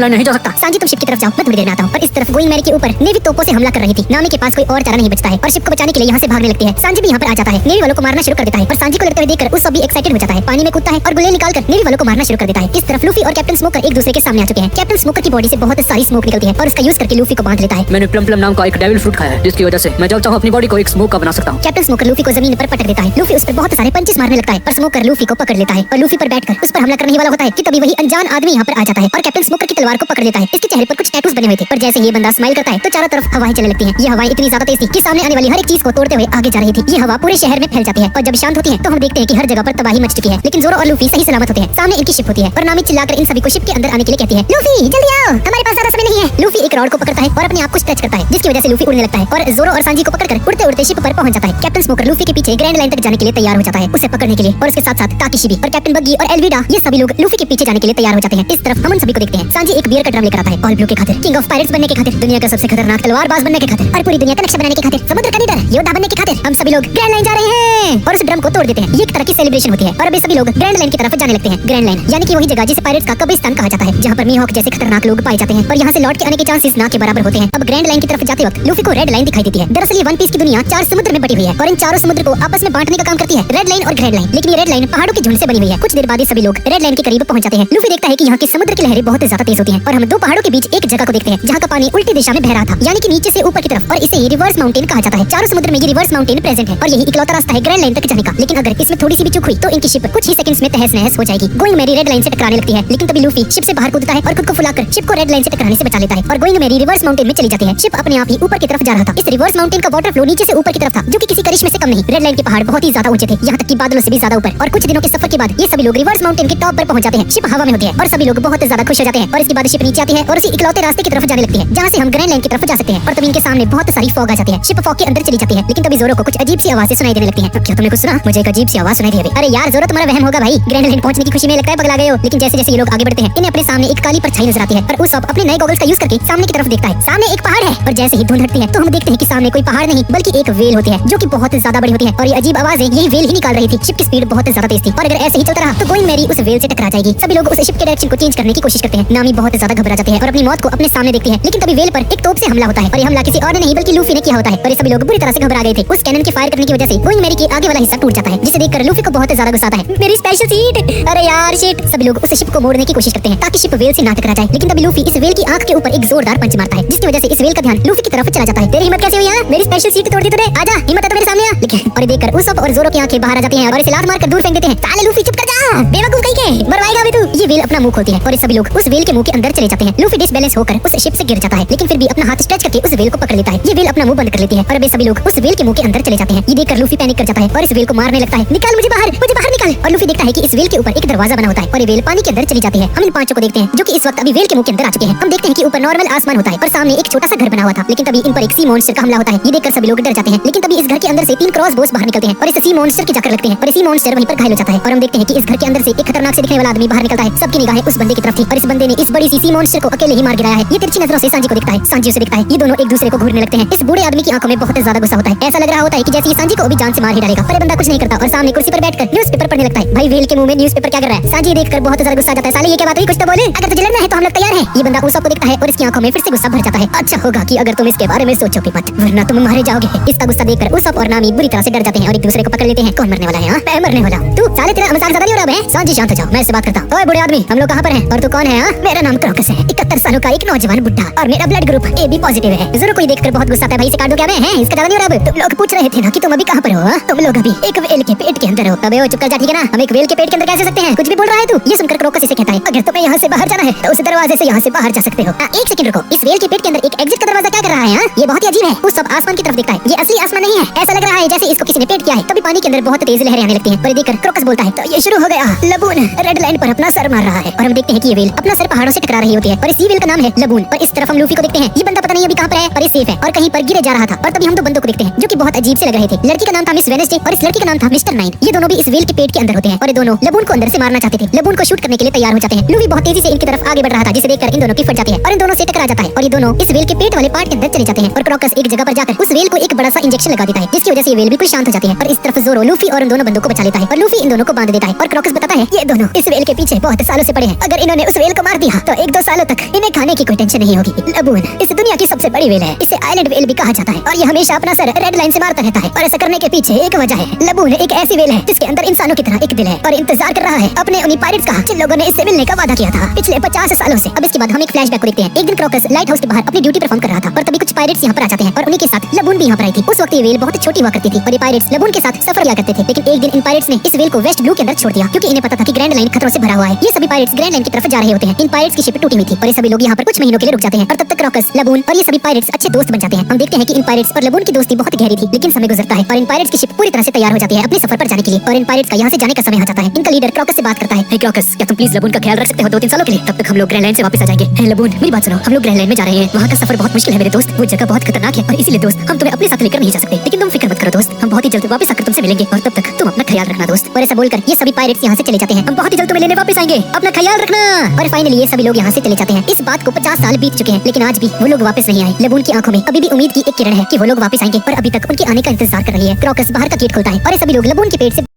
लाइन नहीं जा सकता। सांजी, तुम शिप की तरफ जाओ, मैं थोड़ी देर में आता हूँ। और इस तरफ गोइंग मैरी के ऊपर नेवी तोपों से हमला कर रही थी। नामी के पास कोई और चारा नहीं बचता है और शिप को बचाने के लिए यहाँ से भागने लगती है। सांजी भी यहाँ पर आ जाता है, नेवी वालों को मारना शुरू कर देता है और सांजी को लगते हुए देखकर उस सब भी एक्साइटेड हो जाता है, पानी में कूदता है और गुल्ले निकालकर नेवी वालों को मारना शुरू कर देता है। इस तरफ लूफी और कैप्टन स्मोकर एक दूसरे के सामने आ चुके हैं। कैप्टन स्मोकर की बॉडी से बहुत सारी स्मोक निकलती है और उसका यूज करके लूफी को बांध लेता है। मैंने प्लम प्लम नाम का एक डेविल फ्रूट खाया है जिसकी वजह से मैं जब चाहूँ अपनी बॉडी को एक स्मोक का बना सकता हूँ। कैप्टन स्मोकर लूफी को जमीन पर पटक देता है। लूफी उस पर बहुत सारे पंचेस मारने लगता है और स्मोकर लूफी को पकड़ लेता है और लूफी पर बैठकर उस पर हमला करने वाला होता है कि तभी वही अनजान आदमी यहाँ पर आ जाता है और कैप्टन स्मोकर की तलवार को पकड़ लेता है। इसके चेहरे पर कुछ टैटूज बने हुए थे और जैसे ये बंदा स्माइल करता है तो चारों तरफ हवाएं चलने लगती हैं। ये हवाएं इतनी ज्यादा तेज थी कि सामने आने वाली हर एक चीज को तोड़ते हुए आगे जा रही थी। ये हवा पूरे शहर में फैल जाती है और जब शांत होती है तो हम देखते हैं कि हर जगह पर तबाही मच चुकी है। लेकिन जोरो और लूफी सही सलामत होते हैं। सामने इनकी शिप होती है और नामी चिल्लाकर इन सभी को शिप के अंदर आने के लिए कहती है लूफी जल्दी आओ, हमारे पास ज्यादा समय नहीं है। लूफी एक रॉड को पकड़ता है और अपने आप को स्ट्रेच करता है जिसकी वजह से लूफी उड़ने लगता है और जोरो और सांजी को पकड़कर उड़ते उड़ते शिप पर पहुंच जाता है। कैप्टन स्मोकर लूफी के पीछे ग्रैंड लाइन तक जाने के लिए तैयार हो जाता है उसे पकड़ने के लिए और उसके साथ साथ ताकिशी भी और कैप्टन बग्गी और एल्विडा ये सभी लोग लूफी के पीछे जाने के लिए तैयार हो जाते हैं। इस तरफ हम उन सभी को देखते हैं। सांजी एक बियर का ड्रम लेकर आता है, ऑल ब्लू के खातिर, किंग ऑफ पायरेट्स बनने के खातिर, दुनिया का सबसे खतरनाक तलवारबाज बनने के खातिर और पूरी दुनिया का नक्शा बनाने के खातिर, समुद्र का लीडर योद्धा बनने के खातिर हम सभी लोग ग्रैंड लाइन जा रहे हैं और उस ड्रम को तोड़ देते हैं। ये एक तरह की सेलिब्रेशन होती है और अब सभी लोग ग्रैंड लाइन की तरफ जाने लगते हैं। ग्रैंड लाइन यानी कि वही जगह जिसे पायरेट्स का कब्रिस्तान कहा जाता है जहाँ पर मीहॉक जैसे खतरनाक लोग पाए जाते हैं और यहाँ से लौट के आने के चांसेस ना के बराबर होते हैं। अब ग्रैंड लाइन की तरफ जाते वक्त लूफी को रेड लाइन दिखाई देती है। दरअसल ये वन पीस की दुनिया 4 समुद्र में बटी हुई है और इन चारों समुद्र को आपस में बांटने का काम करती है रेड लाइन और ग्रैंड लाइन। लेकिन ये रेड लाइन पहाड़ों के झुंड से बनी हुई है। कुछ देर बाद ये सभी लोग रेड लाइन के करीब पहुंच जाते हैं। लूफी देखता है कि यहाँ की समुद्र की लहरें बहुत ज्यादा तेज होती हैं और हम दो पहाड़ों के बीच एक जगह को देखते हैं जहाँ का पानी उल्टी दिशा में बह रहा था यानी कि नीचे से ऊपर की तरफ और इसे रिवर्स माउंटेन कहा जाता है। चारों समुद्र में ये रिवर्स माउंटेन प्रेजेंट है और यही इकलौता रास्ता है ग्रैंड लाइन तक जाने का। लेकिन अगर इसमें थोड़ी सी भी चूक हुई तो इनकी शिप कुछ ही सेकंड्स में तहस नहस हो जाएगी। गोइंग मैरी रेड लाइन से टकराने लगती है लेकिन तभी लूफी शिप से बाहर कूदता है और खुद को फुलाकर शिप को रेड लाइन से टकराने से बचा लेता है और गोइंग मैरी रिवर्स माउंटेन में चली जाती है। शिप अपने आप ही ऊपर की तरफ जा रहा था। इस रिवर्स माउंटेन का वाटर फ्लो नीचे से ऊपर की तरफ था जो कि किसी करिश्मे से कम नहीं। रेड लाइन के पहाड़ बहुत ही ज्यादा ऊंचे थे, यहाँ तक कि बादलों से भी ज्यादा ऊपर। और कुछ दिनों के सफर के बाद ये सभी लोग रिवर्स माउंटेन के टॉप पर पहुंच जाते हैं। शिप हवा में होती है और सभी लोग बहुत ज्यादा खुश हो जाते हैं और इसके बाद शिप नीचे आती है और उसी इकलौते रास्ते की तरफ जाने लगती है जहाँ से हम ग्रैंड लाइन की तरफ जा सकते हैं। और तभी इनके सामने बहुत सारी फॉग आ जाती है। शिप फॉग के अंदर चली जाती है लेकिन तभी जोरो को कुछ अजीब सी आवाजें सुनाई देने लगती हैं। क्या तुमने कुछ सुना? मुझे एक अजीब सी आवाज सुनाई दी अभी। अरे यार जोरो, तुम्हारा वहम होगा भाई, ग्रैंड लाइन पहुंचने की खुशी में लगता है पगला गए हो। लेकिन जैसे जैसे ये लोग आगे बढ़ते हैं इन्हें अपने सामने एक काली परछाई नजर आती है और उस अपने नए गॉगल्स का यूज करके सामने की तरफ देखता है। सामने एक पहाड़ है और जैसे ही धुंध हटती है तो हम देखते हैं कि सामने कोई पहाड़ नहीं बल्कि एक वेल होती है जो कि बहुत ज्यादा बड़ी होती है और ये अजीब आवाजें यही वेल ही निकाल रही थी। शिप की स्पीड बहुत ज्यादा तेज थी और अगर ऐसे ही चलता रहा तो गोइंग मैरी उस वेल से टकरा जाएगी। सभी लोग उस शिप के डायरेक्शन को चेंज करने की कोशिश करते हैं। नामी बहुत ज्यादा घबरा जाती है और अपनी मौत को अपने सामने देखती है। लेकिन तभी वेल पर एक तोप से हमला होता है और ये हमला किसी और ने नहीं बल्कि लूफी ने किया होता है और ये सभी लोग बुरी तरह से घबरा गए थे। उस कैनन के फायर करने की वजह से गोइंग मैरी के आगे वाला हिस्सा टूट जाता है जिसे देखकर लूफी को बहुत ज्यादा गुस्सा आता है। मेरी स्पेशल सीट, अरे यार शिट। सभी लोग उस शिप को मोड़ मोड़ने की कोशिश करते हैं ताकि शिप वेल से ना टकरा जाए। लेकिन तभी लूफी इस वेल की आंख के ऊपर एक जोरदार पंच मारता है, जिसकी वजह से इस वेल का ध्यान लूफी की तरफ चला जाता है। तेरी हिम्मत कैसे हुई है? मेरी स्पेशल सीट तोड़ दी तूने, आजा, हिम्मत है तो मेरे सामने आ। लेकिन और देखकर उसप और जोरो की आंखें बाहर आ जाती हैं और इसे लात मारकर दूर फेंक देते हैं। साले लूफी चुप कर जा, बेवकूफ कहीं के, मरवाएगा भी तू। ये वेल अपना मुंह खोलती है और सभी लोग उस वेल के मुंह के अंदर चले जाते हैं। लूफी डिसबैलेंस होकर उस शिप से गिर जाता है, लेकिन फिर भी अपना हाथ स्ट्रेच करके उस वेल को पकड़ लेता है। ये वेल अपना मुंह बंद कर लेती है और अब सभी लोग उस वेल के मुंह के अंदर चले जाते हैं। ये देखकर लूफी पैनिक कर जाता है और इस वेल को मारने लगता है। निकाल मुझे बाहर निकाल। और लूफी देखता है कि इस वेल के ऊपर एक दरवाजा बना होता है और ये वेल पानी के अंदर चली जाती है। हम इन पांचों को देखते हैं जो कि इस वक्त अभी वेल के मुंह के अंदर आ चुके हैं। हम देखते हैं कि ऊपर नॉर्मल आसमान होता है और सामने एक छोटा सा घर बना हुआ था, लेकिन तभी इन पर एक सी मॉन्स्टर का हमला होता है। ये देखकर सभी लोग डर जाते हैं, लेकिन तभी इस घर के अंदर से 3 क्रॉस बोस बाहर निकलते हैं और इस सी मॉन्स्टर के जाकर लगते हैं और सी मॉन्स्टर वहीं पर घायल हो जाता है। और हम देखते हैं कि इस घर के अंदर से एक खतरनाक से दिखने वाला आदमी बाहर निकलता है। सबकी निगाहें उस बंदे की तरफ थी और इस बंदे ने इस बड़ी सी मॉन्स्टर को अकेले ही मार गिराया है। ये तिरछी नजरों से सांजी को दिखता है, सांजी उसे दिखता है। ये दोनों एक दूसरे को घूरने लगते हैं। इस बूढ़े आदमी की आंखों में बहुत ज्यादा गुस्सा होता है। ऐसा लग रहा होता है कि जैसे ये सांजी को अभी जान से मार ही डालेगा, पर ये बंदा कुछ नहीं करता और सामने कुर्सी पर बैठकर न्यूज़पेपर पढ़ने लगता है। भाई वेल के मुंह में न्यूज़पेपर क्या कर रहा है? सांजी देखकर बहुत ज्यादा गुस्सा आ जाता है। साले ये क्या बात हुई, कुछ तो बोले, अगर तुझे लड़ना है तो हम लोग तैयार हैं। ये बंदा उस सबको देखता है और इसकी आंखों में फिर से गुस्सा भर जाता है। अच्छा होगा कि अगर तुम इसके बारे में सोचो भी मत, वरना तुम मारे जाओगे। इसका गुस्सा देखकर उस सब और नामी बुरी तरह से डर जाते हैं और एक दूसरे को पकड़ लेते हैं। कौन मरने वाला है? मैं मरने वाला। तू साले तेरा मजाक ज्यादा नहीं हो रहा है? सांजी शांत हो जाओ, मैं इससे बात करता हूं। ओए बूढ़े आदमी, हम लोग कहां पर हैं और तू कौन है? मेरा नाम क्रॉकस है, 71 सालों का एक नौजवान बुड्ढा और मेरा ब्लड ग्रुप AB पॉजिटिव है। जोरो को देखकर बहुत गुस्सा आता है। भाई इसे काट दो क्या? मैं है इसका ज्यादा नहीं हो रहा। अब तुम लोग पूछ रहे थे ना कि तुम अभी कहां पर हो? तुम लोग अभी एक वेल के पेट के अंदर हो। अबे ओ चुप कर जा, ठीक है ना? हम एक वेल के पेट के अंदर कैसे सकते हैं? कुछ भी बोल रहा है तू। ये सुनकर क्रॉकस इसे कहता है, अगर तुम्हें यहाँ से बाहर जाना है तो उस दरवाजे से यहाँ से बाहर जा सकते हो। एक सेकंड रुको, इस वेल के पेट के अंदर एक एग्जिट का दरवाजा क्या कर रहा है? ये बहुत ही अजीब है। उस सब आसमान की तरफ देखता है। ये असली आसमान नहीं है, ऐसा लग रहा है जैसे इसको किसी ने पेट किया है। तभी पानी के अंदर बहुत तेज लहरें आने लगती हैं और ये देखकर क्रॉकस बोलता है, तो ये शुरू हो गया। लबून रेड लाइन पर अपना सर मार रहा है और हम देखते हैं कि ये वेल अपना सर पहाड़ों से टकरा रही होती है और इस वेल का नाम है लबून। और इस तरफ हम लूफी को देखते हैं। ये बंदा पता नहीं अभी कहां पर है और ये सेफ है और कहीं पर गिरे जा रहा था। और तभी हम दो बंदों को देखते हैं जो कि बहुत अजीब से लग रहे थे। लड़की का नाम था मिस वेडनेसडे और इस लड़की का नाम था मिस्टर नाइन। ये दोनों भी इस वेल के पेट के अंदर होते हैं और ये दोनों लबून को अंदर से मारना चाहते थे। लबून को शूट करने के लिए तैयार हो जाते हैं। लूफी बहुत तेजी से इनकी तरफ आगे बढ़ रहा था, जिसे देखकर इन दोनों की फट जाती है और इन दोनों से टकरा जाता है और ये दोनों इस वेल के पेट वाले पार्ट के अंदर चले जाते हैं। और क्रॉकस एक जगह पर जाकर उस वेल को एक बड़ा सा इंजेक्शन लगा देता है, जिसकी वजह से ये वेल बिल्कुल शांत हो जाती है। और इस तरफ जोरो लूफी और उन दोनों बंदों को बचा लेता है और लूफी इन दोनों को बांध देता है। और क्रॉकस बताता है, ये दोनों इस वेल के पीछे बहुत सालों से पड़े हैं। अगर इन्होंने उस वेल को मार दिया तो 1-2 सालों तक इन्हें खाने की कोई टेंशन नहीं होगी। लबून इस दुनिया की सबसे बड़ी वेल है, इसे आइलैंड वेल भी कहा जाता है और ये हमेशा अपना सर रेड लाइन से मारता रहता है। और ऐसा करने के पीछे एक वजह है। लबून एक ऐसी वेल है जिसके अंदर इंसानों की तरह एक दिल है और इंतजार कर रहा है अपने उन्हीं पायरेट्स का जिन लोगों ने इससे मिलने का वादा किया था पिछले 50 सालों से। अब इसके बाद हम एक फ्लैशबैक को देखते हैं। एक दिन क्रॉकस लाइट हाउस के बाहर अपनी ड्यूटी परफॉर्म कर रहा था और तभी कुछ पायरेट्स यहाँ पर आ जाते हैं और उन्हीं के साथ लबून भी यहाँ पर आई थी। उस वक्त ये वेल बहुत छोटी हुआ करती थी और ये पायरेट्स लबून के साथ सफर किया करते थे। लेकिन एक दिन इन पायरेट्स ने इस वेल को वेस्ट ब्लू के अंदर छोड़ दिया, क्योंकि इन्हें पता था कि ग्रैंड लाइन खतरों से भरा हुआ है। ये सभी पायरेट्स ग्रैंड लाइन की तरफ जा रहे होते हैं। इन पायरेट्स की शिप टूटी हुई थी और ये सभी लोग यहाँ पर कुछ महीनों के लिए रुक जाते हैं और तब तक क्रॉकस, लबून और ये सभी पायरेट्स अच्छे दोस्त बन जाते हैं। हम देखते हैं कि इन पायरेट्स और लबून की दोस्ती बहुत गहरी थी, लेकिन समय गुजरता है और इन पायरेट्स की शिप पूरी तरह से तैयार हो जाती है अपने सफर पर जाने के लिए और इन पायरेट्स का यहाँ से जाने का समय आ जाता है। इनका लीडर क्रॉकस से बात करता है, क्रॉकस क्या तुम प्लीज लबून का ख्याल रख सकते हो 2-3 सालों के लिए? तब तक हम लोग ग्रैंड लाइन से वापस आ जाएंगे। हे लबून मेरी बात सुनो, हम लोग ग्रैंड लाइन में जा रहे हैं, वहाँ का सफर बहुत मुश्किल है मेरे दोस्त, वो जगह बहुत खतरनाक है और इसीलिए दोस्त हम तुम्हें अपने साथ लेकर नहीं जा सकते। लेकिन तुम फिक्र मत करो दोस्त, हम बहुत ही जल्द वापस आकर तुमसे मिलेंगे और तब तक तुम अपना ख्याल रखना दोस्त। और ऐसा बोलकर ये सभी पायरेट्स यहाँ से चले जाते हैं। हम बहुत ही जल्द तुम्हें लेने वापस आएंगे, अपना ख्याल रखना। और फाइनली ये सभी लोग यहाँ से चले जाते हैं। इस बात को 50 साल बीत चुके हैं, लेकिन आज भी वो लोग वापस नहीं आए। लबून की आंखों में अभी भी उम्मीद की एक किरण है कि वो लोग वापस आएंगे और अभी तक उनके आने का इंतजार कर रही है। क्रॉकस बाहर का गेट खोलता है और ये सभी लोग लबून के पेट से